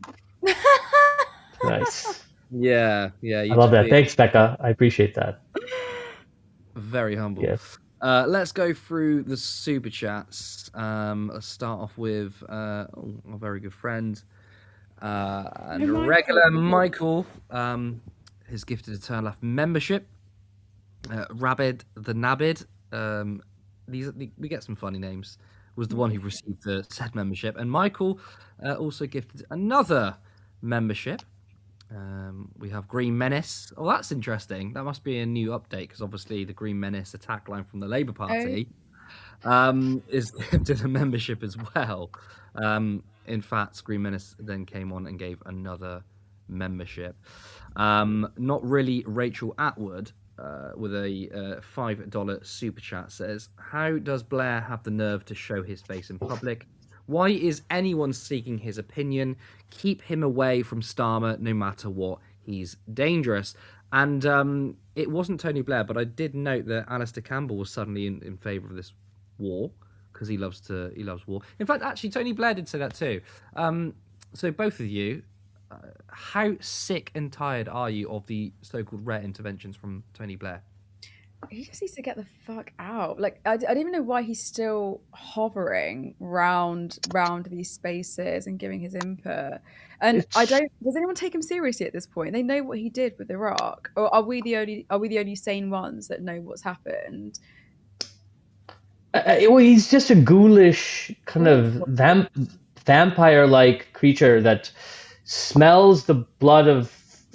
Nice. Yeah. I love that. Thanks, Becca. I appreciate that. Very humble. Yes. Let's go through the super chats. Let's start off with a very good friend and regular Michael. Has gifted a Turn Left membership. Rabid the Nabid. We get some funny names. Was the one who received the said membership, and Michael also gifted another membership. We have Green Menace. Oh, that's interesting. That must be a new update, because obviously the Green Menace attack line from the Labour Party is gifted a membership as well. In fact, Green Menace then came on and gave another membership. Not really Rachel Atwood. With a $5 super chat says, how does Blair have the nerve to show his face in public? Why is anyone seeking his opinion? Keep him away from Starmer no matter what. He's dangerous. And it wasn't Tony Blair, but I did note that Alistair Campbell was suddenly in favour of this war, because he loves war. In fact, actually, Tony Blair did say that too. So both of you, how sick and tired are you of the so-called rare interventions from Tony Blair? He just needs to get the fuck out. Like, I don't even know why he's still hovering round these spaces and giving his input. And does anyone take him seriously at this point? They know what he did with Iraq, or are we the only sane ones that know what's happened? Well, he's just a ghoulish kind of vampire-like creature that smells the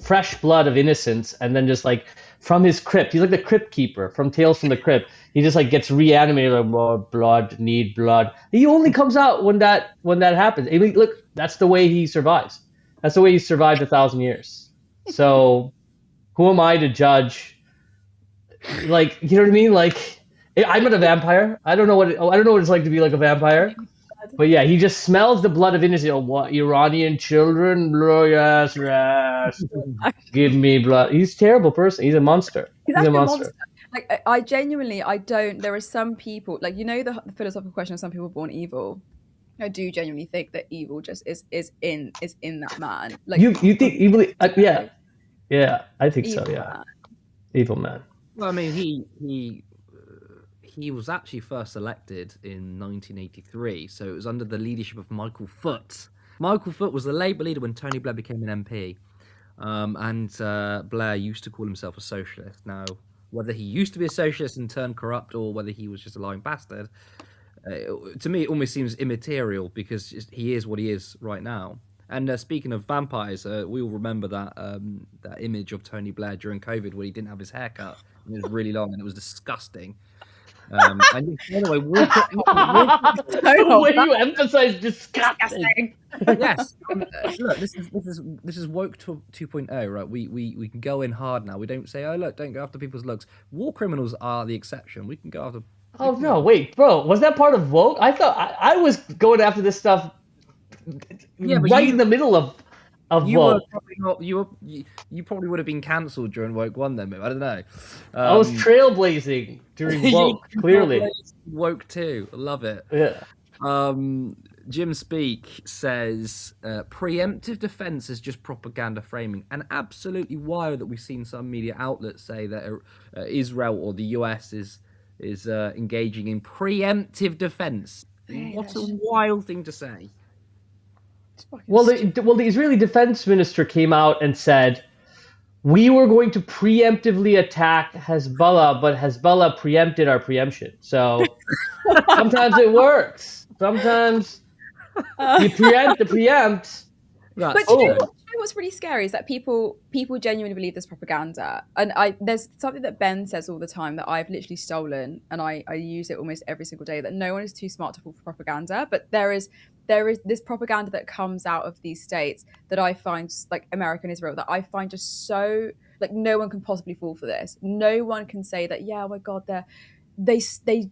fresh blood of innocence, and then just like from his crypt, he's like the crypt keeper from Tales from the Crypt. He just like gets reanimated, like, more blood, need blood. He only comes out when that happens. I mean, look, that's the way he survives. That's the way he survived 1,000 years. So who am I to judge? Like, you know what I mean? Like, I'm not a vampire. I don't know what it's like to be like a vampire. But yeah, he just smells the blood of innocent. Oh, what, Iranian children? Yes, yes. Give me blood. He's a terrible person. He's a monster. He's a monster. Like, I genuinely, I don't. There are some people, like, you know, the philosophical question of some people born evil. I do genuinely think that evil just is in that man. Like, you think evil? Yeah, I think so. Yeah, man. Evil man. Well, I mean, he was actually first elected in 1983, so it was under the leadership of Michael Foot. Michael Foot was the Labour leader when Tony Blair became an MP, and Blair used to call himself a socialist. Now, whether he used to be a socialist and turned corrupt, or whether he was just a lying bastard, to me, it almost seems immaterial, because he is what he is right now. And speaking of vampires, we all remember that image of Tony Blair during COVID where he didn't have his hair cut and it was really long and it was disgusting. And by the way, the way you emphasize disgusting. Yes, look, this is woke 2.0, right? We can go in hard now. We don't say, oh look, don't go after people's looks. War criminals are the exception. We can go after. Oh no, wait, bro, was that part of woke? I thought I was going after this stuff. Yeah, but in the middle of you woke. Were probably not, you probably would have been cancelled during Woke 1 then, maybe. I don't know. I was trailblazing during Woke, clearly. Woke 2, love it. Yeah. Jim Speak says preemptive defense is just propaganda framing, and absolutely wild that we've seen some media outlets say that Israel or the US is engaging in preemptive defense. What a wild thing to say. Well, the Israeli defense minister came out and said, we were going to preemptively attack Hezbollah, but Hezbollah preempted our preemption. So sometimes it works. Sometimes you preempt the preempt. But do you know what's really scary is that people genuinely believe this propaganda. And there's something that Ben says all the time that I've literally stolen, and I use it almost every single day, that no one is too smart to fall for propaganda. But there is this propaganda that comes out of these states that I find, like America and Israel, that I find just so, like, no one can possibly fall for this. No one can say that, yeah, oh my God, they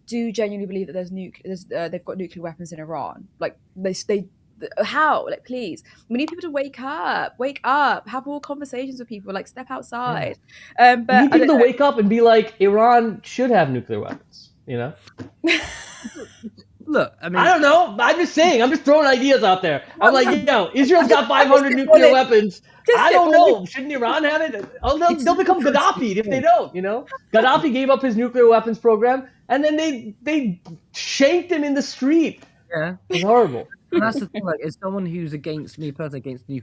do genuinely believe that they've got nuclear weapons in Iran. Like, they how? Like, please, we need people to wake up, have more conversations with people, like step outside. But we need people to wake up and be like, Iran should have nuclear weapons, you know? Look, I mean, I don't know. I'm just saying. I'm just throwing ideas out there. I'm like, Israel's got 500 nuclear weapons. I don't know. Shouldn't Iran have it? Oh, they'll become Gaddafi if they don't, you know? Gaddafi gave up his nuclear weapons program, and then they shanked him in the street. Yeah. It's horrible. And that's the thing, like, as someone who's against nuclear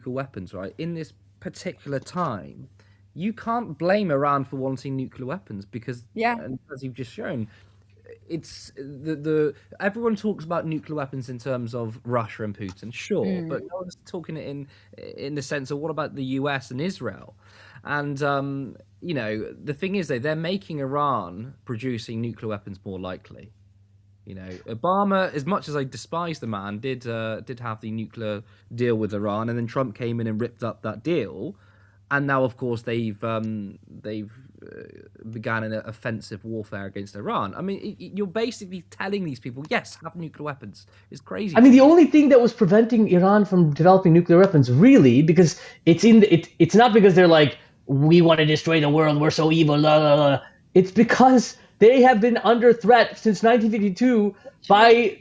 weapons, right, in this particular time, you can't blame Iran for wanting nuclear weapons because, as you've just shown, it's the everyone talks about nuclear weapons in terms of Russia and Putin, sure, but no one's talking it in the sense of what about the US and Israel. And the thing is, they're making Iran producing nuclear weapons more likely. You know, Obama, as much as I despise the man, did have the nuclear deal with Iran, and then Trump came in and ripped up that deal, and now, of course, they've began an offensive warfare against Iran. I mean, you're basically telling these people, yes, have nuclear weapons. It's crazy. I mean, the only thing that was preventing Iran from developing nuclear weapons, really, because it's not because they're like, we want to destroy the world, we're so evil, la la la. It's because they have been under threat since 1952 by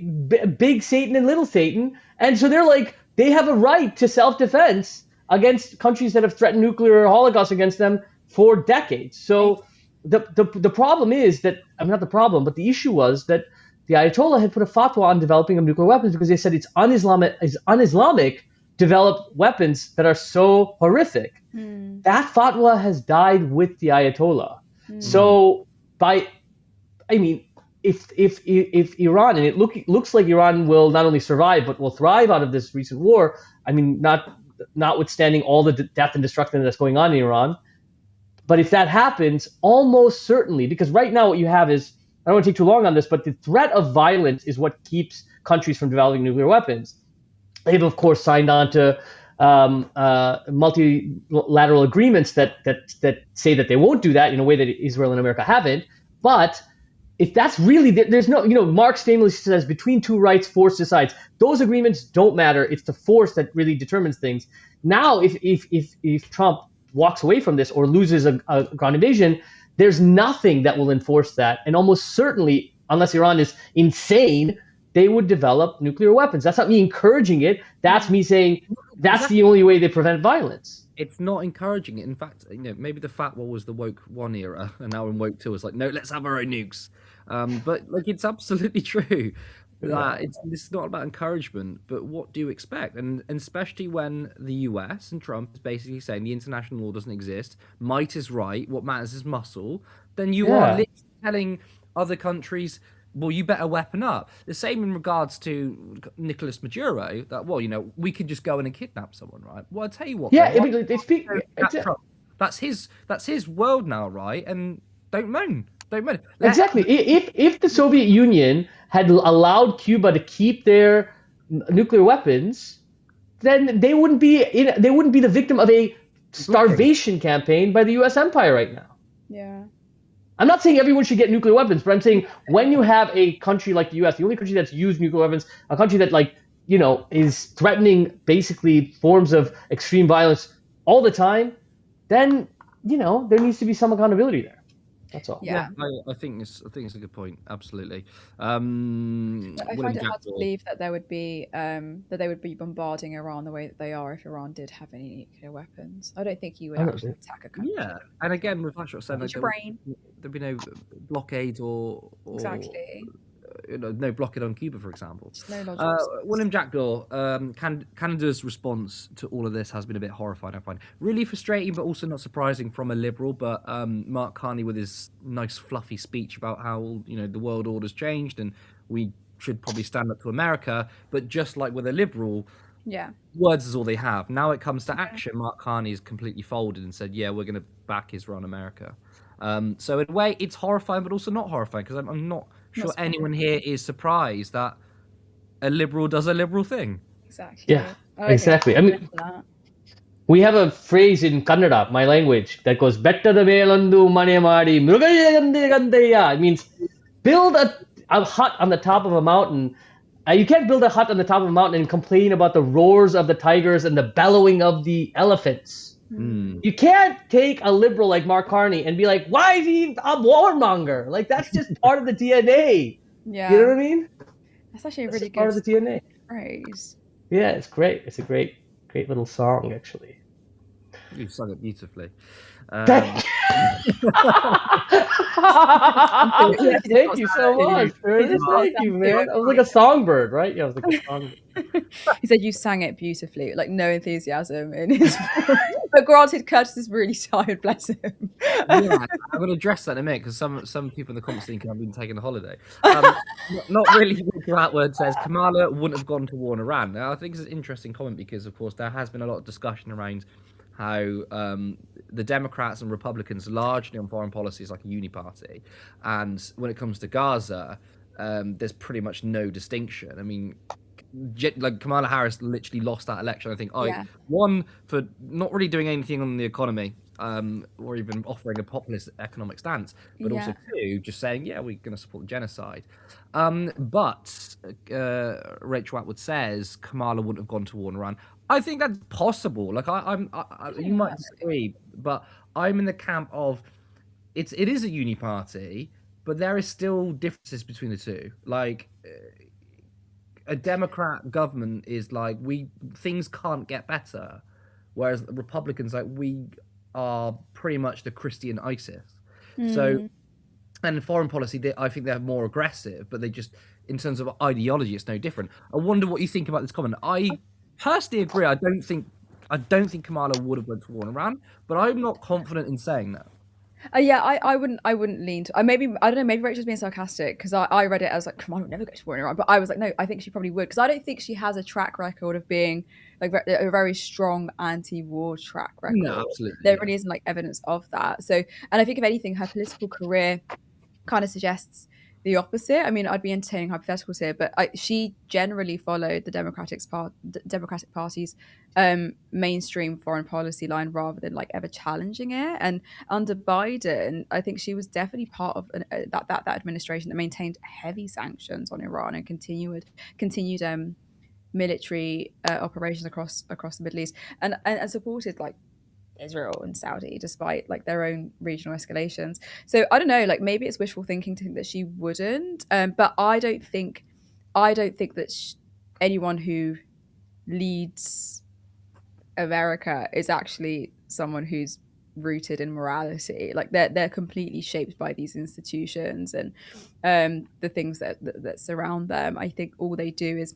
big Satan and little Satan. And so they're like, they have a right to self-defense against countries that have threatened nuclear holocaust against them for decades. So the problem is that, I mean, not the problem, but the issue was that the Ayatollah had put a fatwa on developing of nuclear weapons because they said it's un-Islamic develop weapons that are so horrific. That fatwa has died with the Ayatollah. So if Iran, and it looks like Iran will not only survive but will thrive out of this recent war. I mean, not notwithstanding all the death and destruction that's going on in Iran. But if that happens, almost certainly, because right now what you have is, I don't want to take too long on this, but the threat of violence is what keeps countries from developing nuclear weapons. They've, of course, signed on to multilateral agreements that say that they won't do that in a way that Israel and America haven't. But if that's really, there's no, Marx famously says, between two rights, force decides. Those agreements don't matter. It's the force that really determines things. Now, if Trump walks away from this or loses a ground invasion, there's nothing that will enforce that. And almost certainly, unless Iran is insane, they would develop nuclear weapons. That's not me encouraging it. That's me saying that's the only way they prevent violence. It's not encouraging it. In fact, maybe the fat wall was the woke 1 era, and now in woke 2 it's like, no, let's have our own nukes. But like, it's absolutely true. It's not about encouragement, but what do you expect? And especially when the US and Trump is basically saying the international law doesn't exist, might is right, what matters is muscle, then you are literally telling other countries, well, you better weapon up. The same in regards to Nicolas Maduro, that, we could just go in and kidnap someone, right? Well, I'll tell you what. That's his world now, right? And don't moan. Exactly. If the Soviet Union had allowed Cuba to keep their nuclear weapons, then they wouldn't be the victim of a starvation campaign by the U.S. empire right now. Yeah. I'm not saying everyone should get nuclear weapons, but I'm saying when you have a country like the U.S., the only country that's used nuclear weapons, a country that is threatening basically forms of extreme violence all the time, then there needs to be some accountability there. That's all. Yeah, I think it's a good point. Absolutely. I find it hard to believe that they would be bombarding Iran the way that they are if Iran did have any nuclear weapons. I don't think you would actually attack a country. Yeah, and again, with Ashok said, there'd be no blockade or exactly. No blockade on Cuba, for example. No William Jackdaw, Canada's response to all of this has been a bit horrifying, I find. Really frustrating, but also not surprising from a liberal. But Mark Carney, with his nice fluffy speech about how the world order's changed and we should probably stand up to America. But just like with a liberal, words is all they have. Now it comes to action. Mark Carney has completely folded and said, yeah, we're going to back Israel America. So in a way, it's horrifying, but also not horrifying, because I'm not sure anyone here is surprised that a liberal does a liberal thing. Exactly. Yeah, exactly. I mean, we have a phrase in Kannada, my language, that goes "Bettada melandu mane madi mrugayandeyandeyya." It means build a hut on the top of a mountain. You can't build a hut on the top of a mountain and complain about the roars of the tigers and the bellowing of the elephants. You can't take a liberal like Mark Carney and be like, why is he a warmonger? Like, that's just part of the DNA. Yeah. You know what I mean? That's actually really good part of the DNA. Phrase. Yeah, it's great. It's a great little song, actually. You sung it beautifully. Thank you so much. Thank you, man. I was like a songbird, right? Yeah, I was like a songbird. He said you sang it beautifully, like no enthusiasm in his voice. But granted, Curtis is really tired, bless him. Yeah, I'm going to address that in a minute, because some people in the comments think I've been taking a holiday. Not really. Outward says Kamala wouldn't have gone to war in Iran. Now, I think it's an interesting comment because, of course, there has been a lot of discussion around how the Democrats and Republicans largely on foreign policy is like a uniparty, and when it comes to Gaza, there's pretty much no distinction. I mean, like Kamala Harris literally lost that election. I think one for not really doing anything on the economy, or even offering a populist economic stance, but also two, just saying, yeah, we're going to support the genocide. But Rachel Atwood says Kamala wouldn't have gone to war in Iran. I think that's possible. Like you might disagree, but I'm in the camp of it is a uni-party, but there is still differences between the two. Like a Democrat government is like things can't get better, whereas the Republicans, like, we are pretty much the Christian ISIS. So, and in foreign policy, I think they're more aggressive, but they just, in terms of ideology, it's no different. I wonder what you think about this comment. I personally agree. I don't think Kamala would have went to war in Iran, but I'm not confident in saying that. Yeah, I wouldn't lean to. Maybe I don't know. Maybe Rachel's being sarcastic because I read it. I was like, come on, I would never go to war in Iran. But I was like, no, I think she probably would because I don't think she has a track record of being like a very strong anti-war track record. No, absolutely. There really isn't like evidence of that. So, and I think if anything, her political career kind of suggests the opposite. I mean, I'd be entertaining hypotheticals here, but she generally followed the Democratic Party's mainstream foreign policy line rather than like ever challenging it. And under Biden, I think she was definitely part of that administration that maintained heavy sanctions on Iran and continued military operations across the Middle East and supported like Israel and Saudi, despite like their own regional escalations. So I don't know, like maybe it's wishful thinking to think that she wouldn't, but I don't think that anyone who leads America is actually someone who's rooted in morality. Like they're completely shaped by these institutions and the things that surround them. I think all they do is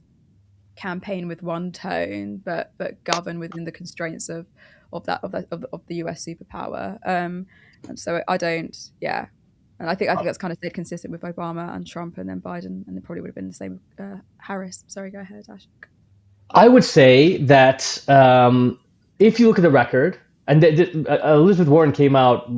campaign with one tone, but govern within the constraints of the US superpower. And so I don't, yeah. And I think that's kind of stayed consistent with Obama and Trump and then Biden, and it probably would have been the same with Harris. Sorry, go ahead, Ash. I would say that if you look at the record, and Elizabeth Warren came out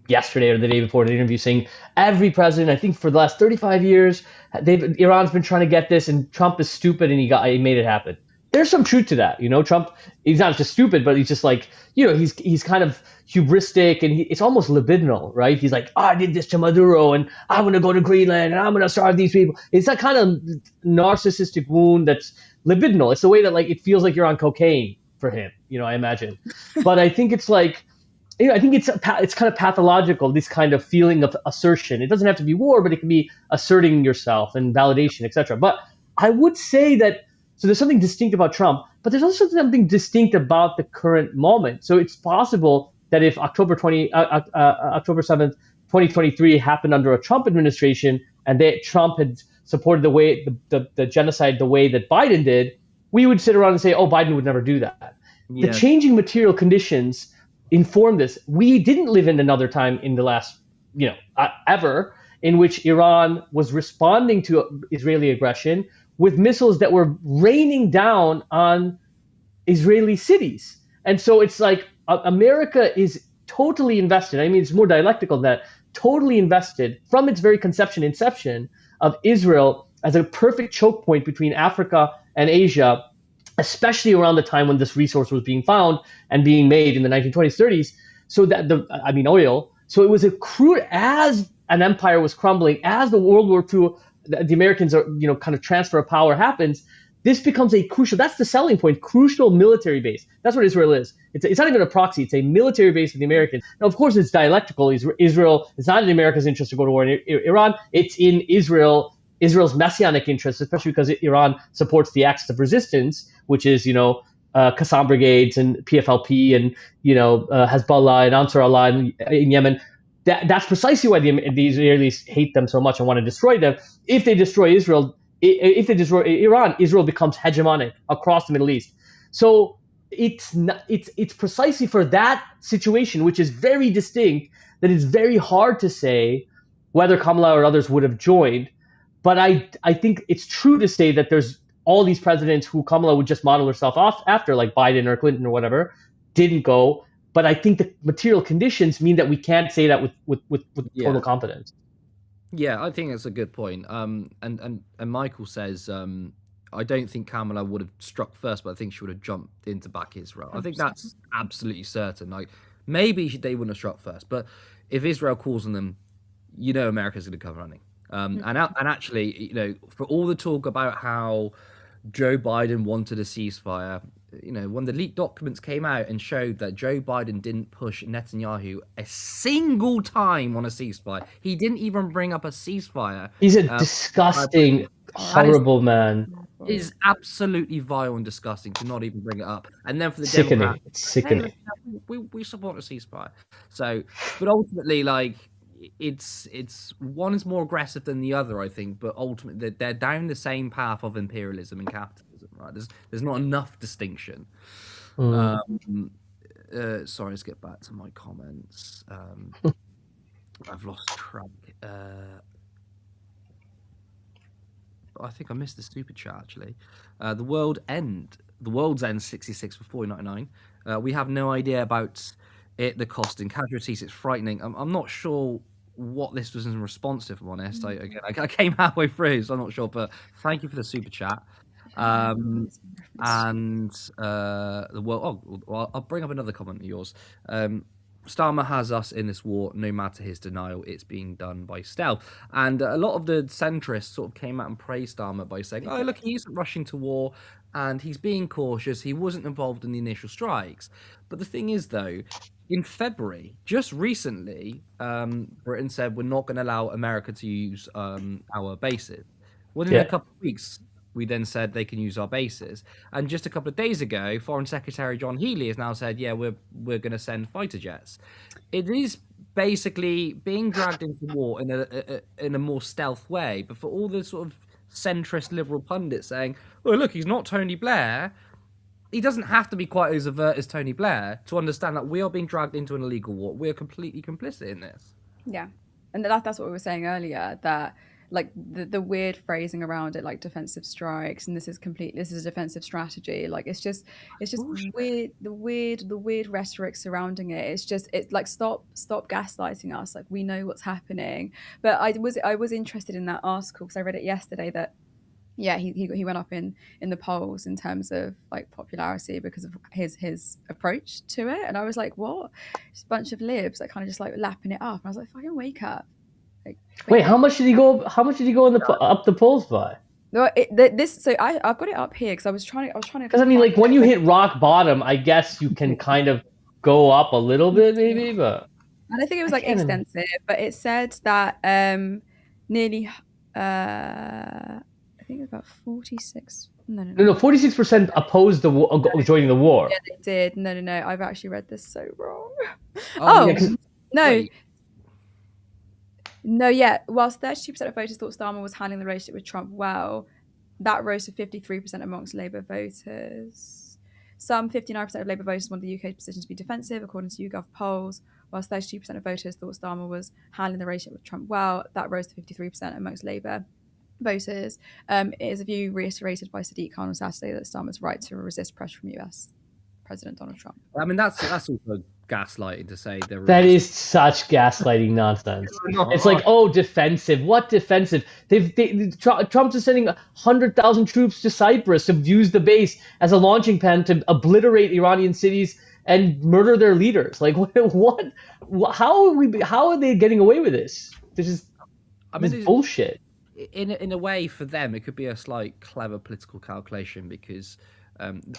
yesterday or the day before in an interview saying every president, I think for the last 35 years, Iran's been trying to get this, and Trump is stupid, and he made it happen. There's some truth to that, Trump, he's not just stupid, but he's just like, he's kind of hubristic, and it's almost libidinal, right? He's like, I did this to Maduro, and I'm going to go to Greenland, and I'm going to starve these people. It's that kind of narcissistic wound that's libidinal. It's the way that like it feels like you're on cocaine for him, I imagine. But I think it's like, I think it's kind of pathological, this kind of feeling of assertion. It doesn't have to be war, but it can be asserting yourself and validation, etc. But I would say that, so there's something distinct about Trump, but there's also something distinct about the current moment. So it's possible that if October 7th, 2023 happened under a Trump administration and Trump had supported the way the genocide the way that Biden did, we would sit around and say, oh, Biden would never do that. Yeah. The changing material conditions inform this. We didn't live in another time in the last, ever, in which Iran was responding to Israeli aggression with missiles that were raining down on Israeli cities. And so it's like America is totally invested. I mean, it's more dialectical than that. Totally invested from its very inception of Israel as a perfect choke point between Africa and Asia, especially around the time when this resource was being found and being made in the 1920s, 30s. So that oil. So it was a crude, as an empire was crumbling, as the World War II, the Americans are, kind of transfer of power happens. This becomes a crucial, that's the selling point, crucial military base. That's what Israel is. It's not even a proxy. It's a military base for the Americans. Now, of course, it's dialectical. Israel, it's not in America's interest to go to war in Iran. It's in Israel's messianic interest, especially because Iran supports the axis of resistance, which is, Qassam brigades and PFLP and, Hezbollah and Ansar Allah in Yemen. That's precisely why the Israelis hate them so much and want to destroy them. If they destroy Israel, if they destroy Iran, Israel becomes hegemonic across the Middle East. So it's precisely for that situation, which is very distinct, that it's very hard to say whether Kamala or others would have joined. But I think it's true to say that there's all these presidents who Kamala would just model herself off after, like Biden or Clinton or whatever, didn't go. But I think the material conditions mean that we can't say that with total confidence. Yeah, I think that's a good point. And Michael says, I don't think Kamala would have struck first, but I think she would have jumped in to back Israel. 100%. I think that's absolutely certain. Like maybe they wouldn't have struck first, but if Israel calls on them, America's going to come running. And actually, for all the talk about how Joe Biden wanted a ceasefire, when the leaked documents came out and showed that Joe Biden didn't push Netanyahu a single time on a ceasefire, he didn't even bring up a ceasefire. He's a disgusting, horrible man. Is absolutely vile and disgusting to not even bring it up. And then for the sickening, Democrats, it's sickening. We support a ceasefire. So, but ultimately, like it's one is more aggressive than the other, I think. But ultimately, they're down the same path of imperialism and capitalism. Right? There's not enough distinction. Sorry, let's get back to my comments. I've lost track. I think I missed the super chat actually. The World's End 66 for 4.99. We have no idea about it, the cost and casualties. It's frightening. I'm not sure what this was in response to, if I'm honest. I came halfway through, so I'm not sure. But thank you for the super chat. And the world. Oh, well, I'll bring up another comment of yours. Starmer has us in this war, no matter his denial. It's being done by stealth. And a lot of the centrists sort of came out and praised Starmer by saying, oh, look, he isn't rushing to war and he's being cautious. He wasn't involved in the initial strikes. But the thing is, though, in February, just recently, Britain said we're not going to allow America to use our bases. Within a couple of weeks, we then said they can use our bases. And just a couple of days ago, Foreign Secretary John Healey has now said, yeah, we're going to send fighter jets. It is basically being dragged into war in a more stealth way. But for all the sort of centrist liberal pundits saying, oh, look, he's not Tony Blair, he doesn't have to be quite as overt as Tony Blair to understand that we are being dragged into an illegal war. We're completely complicit in this. Yeah. And that's what we were saying earlier, that like the weird phrasing around it, like defensive strikes, and this is a defensive strategy. Like it's just weird, the weird rhetoric surrounding it. It's like stop gaslighting us. Like we know what's happening. But I was interested in that article because I read it yesterday that he went up in the polls in terms of like popularity because of his approach to it, and I was like, what? Just a bunch of libs like kind of just like lapping it up, and I was like, fucking wake up. Wait, how much did he go? How much did he go up the polls by? No, I've got it up here because I was trying to. Because I mean, like when you hit rock bottom, I guess you can kind of go up a little bit, maybe. But and I think it was like extensive, but it said that nearly, I think it was about 46. No, 46% opposed joining the war. Yeah, they did. No. I've actually read this so wrong. No. No, yeah. Whilst 32% of voters thought Starmer was handling the relationship with Trump well, that rose to 53% amongst Labour voters. Some 59% of Labour voters wanted the UK's position to be defensive, according to YouGov polls. Whilst 32% of voters thought Starmer was handling the relationship with Trump well, that rose to 53% amongst Labour voters. It is a view reiterated by Sadiq Khan on Saturday that Starmer's right to resist pressure from US President Donald Trump. I mean, that's also gaslighting to say that is such gaslighting nonsense. It's like, oh, defensive. What defensive? Trump's is sending 100,000 troops to Cyprus to use the base as a launching pad to obliterate Iranian cities and murder their leaders. Like, what? How are they getting away with this? This is bullshit. In a way, for them, it could be a slight clever political calculation because.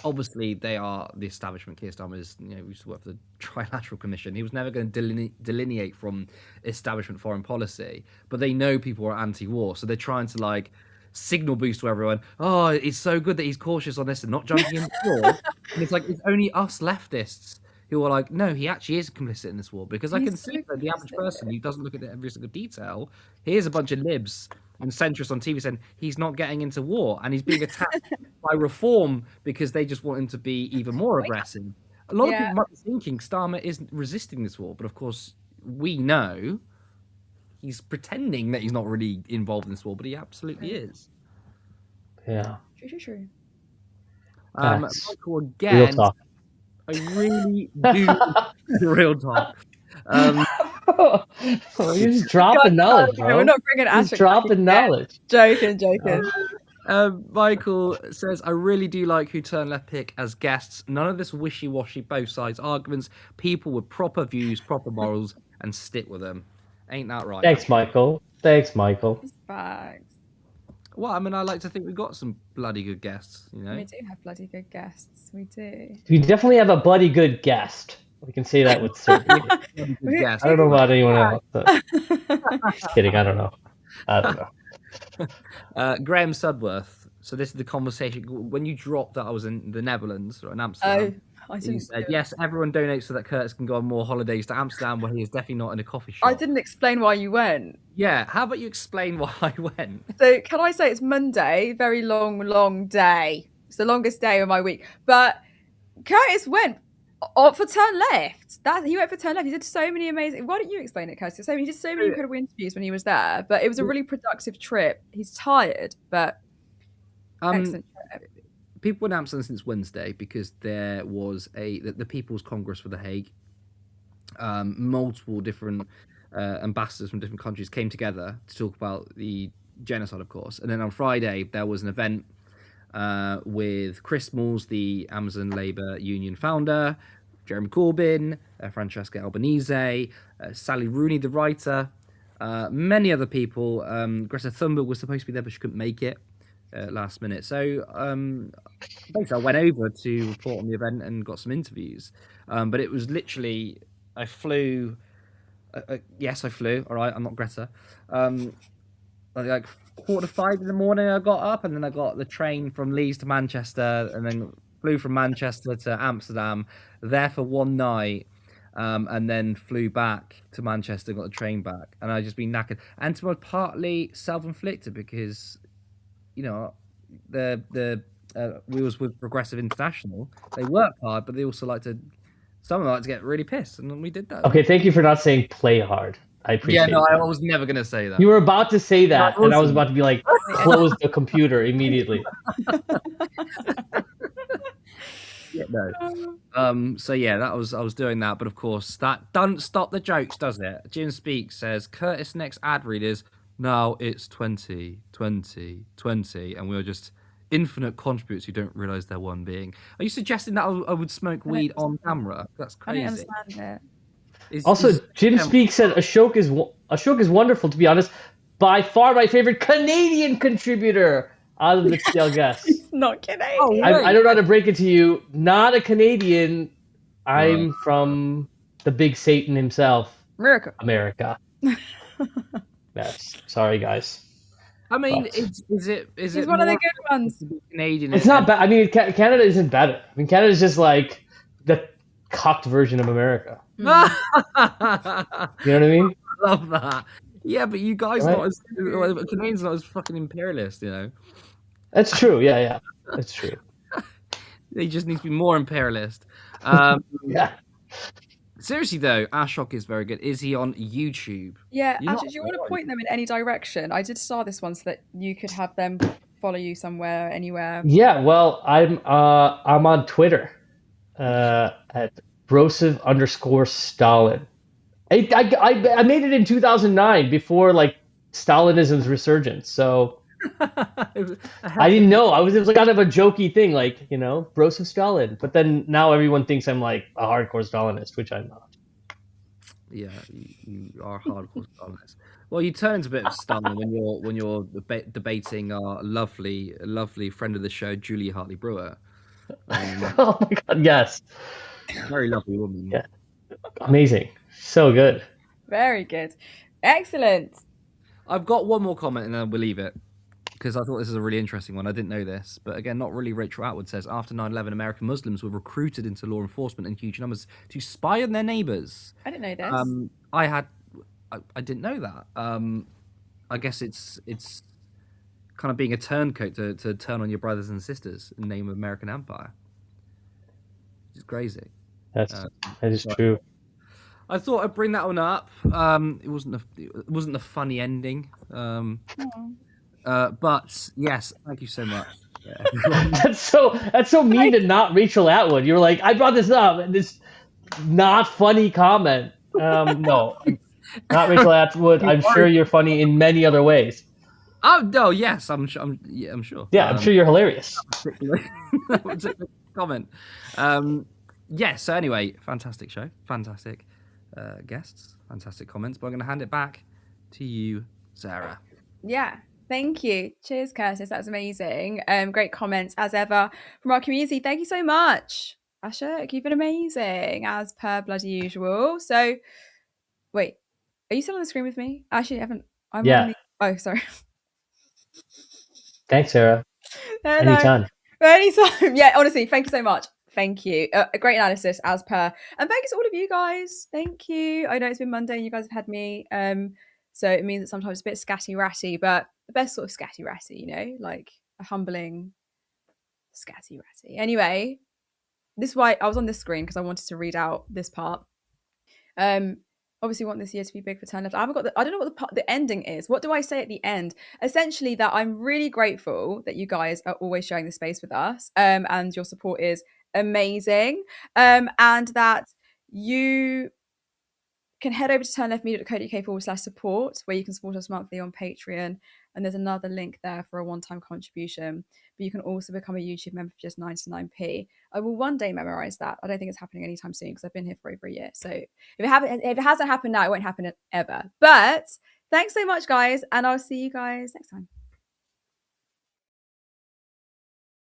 Obviously, they are the establishment. Keir Starmer is, we used to work for the Trilateral Commission. He was never going to delineate from establishment foreign policy, but they know people are anti-war, so they're trying to like signal boost to everyone. Oh, it's so good that he's cautious on this and not jumping in the war. And it's like it's only us leftists who are like, no, he actually is complicit in this war because I can see that the average person who doesn't look at every single detail. Here's a bunch of libs and centrists on TV saying he's not getting into war and he's being attacked by Reform because they just want him to be even more aggressive. A lot of people might be thinking Starmer isn't resisting this war, but of course we know he's pretending that he's not really involved in this war, but he absolutely is. Yeah. True. Michael, again, real talk. I really do real talk. You're just dropping knowledge, bro. We're not bringing just dropping knowledge. Joking. Michael says, I really do like who Turn Left pick as guests. None of this wishy-washy both sides arguments. People with proper views, proper morals, and stick with them. Ain't that right? Thanks, Michael. Facts. Well, I mean, I like to think we've got some bloody good guests, We do have bloody good guests. We do. We definitely have a bloody good guest. We can say that with certainty. I don't know about anyone else. But... Just kidding. I don't know. Graham Sudworth. So this is the conversation. When you dropped that I was in the Netherlands or in Amsterdam, he said, yes, everyone donates so that Curtis can go on more holidays to Amsterdam where he is definitely not in a coffee shop. I didn't explain why you went. Yeah, how about you explain why I went? So can I say it's Monday, very long day. It's the longest day of my week. But Curtis went Oh, for Turn Left. He went for Turn Left. He did so many amazing. Why don't you explain it, Kirsty? He did so many incredible interviews when he was there, but it was a really productive trip. He's tired, but excellent trip. People in Amsterdam since Wednesday because there was the People's Congress for The Hague. Multiple different ambassadors from different countries came together to talk about the genocide, of course. And then on Friday there was an event with Chris Smalls, the Amazon Labour Union founder, Jeremy Corbyn, Francesca Albanese, Sally Rooney, the writer, many other people. Greta Thunberg was supposed to be there, but she couldn't make it last minute. So basically, I went over to report on the event and got some interviews. But it was literally, I flew. Yes, I flew. All right, I'm not Greta. Like 4:45 in the morning, I got up, and then I got the train from Leeds to Manchester, and then flew from Manchester to Amsterdam, there for one night, and then flew back to Manchester, got the train back, and I just been knackered. And it was partly self-inflicted because, you know, we was with Progressive International. They work hard, but they also like to. Some of them like to get really pissed, and we did that. Okay, thank you for not saying play hard. I appreciate it. I was never going to say that. You were about to say that, and I was about to be like, close the computer immediately. Yeah, no. So yeah, I was doing that, but of course that doesn't stop the jokes, does it? Jim Speak says Curtis next ad read is now it's 20, 20, 20, and we are just infinite contributors who don't realize they're one being. Are you suggesting that I would smoke weed on camera? That's crazy. I don't understand it. Also, Jim Speak said Ashok is wonderful. To be honest, by far my favorite Canadian contributor out of the TL guests. He's not Canadian. Oh, I don't know how to break it to you. Not a Canadian. I'm from the big Satan himself. America. Yes. Sorry, guys. I mean, is it one of the good ones? Canadian. It's not bad. I mean, Canada isn't better. I mean, Canada's just like the cocked version of America. You know what I mean? I love that. Yeah, but you guys not as Canadians not as fucking imperialist, you know. That's true. Yeah, that's true. They just need to be more imperialist. Yeah. Seriously though, Ashok is very good. Is he on YouTube? Yeah, actually, do you want to point them in any direction? I did start this one so that you could have them follow you somewhere, anywhere. Yeah, well, I'm on Twitter at Brosov_Stalin. I made it in 2009 before like Stalinism's resurgence, so I didn't know. It was like kind of a jokey thing, like, you know, Brosov Stalin. But then now everyone thinks I'm like a hardcore Stalinist, which I'm not. Yeah, you are a hardcore Stalinist. Well, you turn into a bit of Stalin when you're debating our lovely friend of the show, Julia Hartley Brewer. Oh my god, yes. Very lovely woman. Yeah. Amazing. So good. Very good. Excellent. I've got one more comment and then we'll leave it, because I thought this is a really interesting one. I didn't know this, but again, not really. Rachel Atwood says, after 9/11, American Muslims were recruited into law enforcement in huge numbers to spy on their neighbors. I didn't know this. I didn't know that. I guess it's kind of being a turncoat to turn on your brothers and sisters in the name of American Empire. It's crazy. That is true. I thought I'd bring that one up. It wasn't a funny ending. But yes, thank you so much. That's so mean to not Rachel Atwood. You were like, I brought this up, and this not funny comment. No, not Rachel Atwood. I'm sure you're funny in many other ways. Oh no, yes, I'm sure. Yeah, I'm sure you're hilarious. That was a comment. Yes. So anyway, fantastic show, fantastic guests, fantastic comments. But I'm going to hand it back to you, Sarah. Yeah. Thank you. Cheers, Curtis. That was amazing. Great comments as ever from our community. Thank you so much. Ashok, you've been amazing as per bloody usual. So, wait, are you still on the screen with me? Actually, I haven't. Oh, sorry. Thanks, Sarah. Hello. Anytime. Yeah, honestly, thank you so much. Thank you. A great analysis as per. And thank you to all of you guys. Thank you. I know it's been Monday and you guys have had me. So it means that sometimes it's a bit scatty ratty, but the best sort of scatty ratty, you know, like a humbling scatty ratty. Anyway, this is why I was on this screen, because I wanted to read out this part. Obviously want this year to be big for Turn Left. I don't know what the ending is. What do I say at the end? Essentially, that I'm really grateful that you guys are always sharing the space with us, and your support is amazing, and that you can head over to turnleftmedia.co.uk/support, where you can support us monthly on Patreon. And there's another link there for a one-time contribution. But you can also become a YouTube member for just 99p. I will one day memorize that. I don't think it's happening anytime soon, because I've been here for over a year. So if it hasn't happened now, it won't happen ever. But thanks so much, guys. And I'll see you guys next time.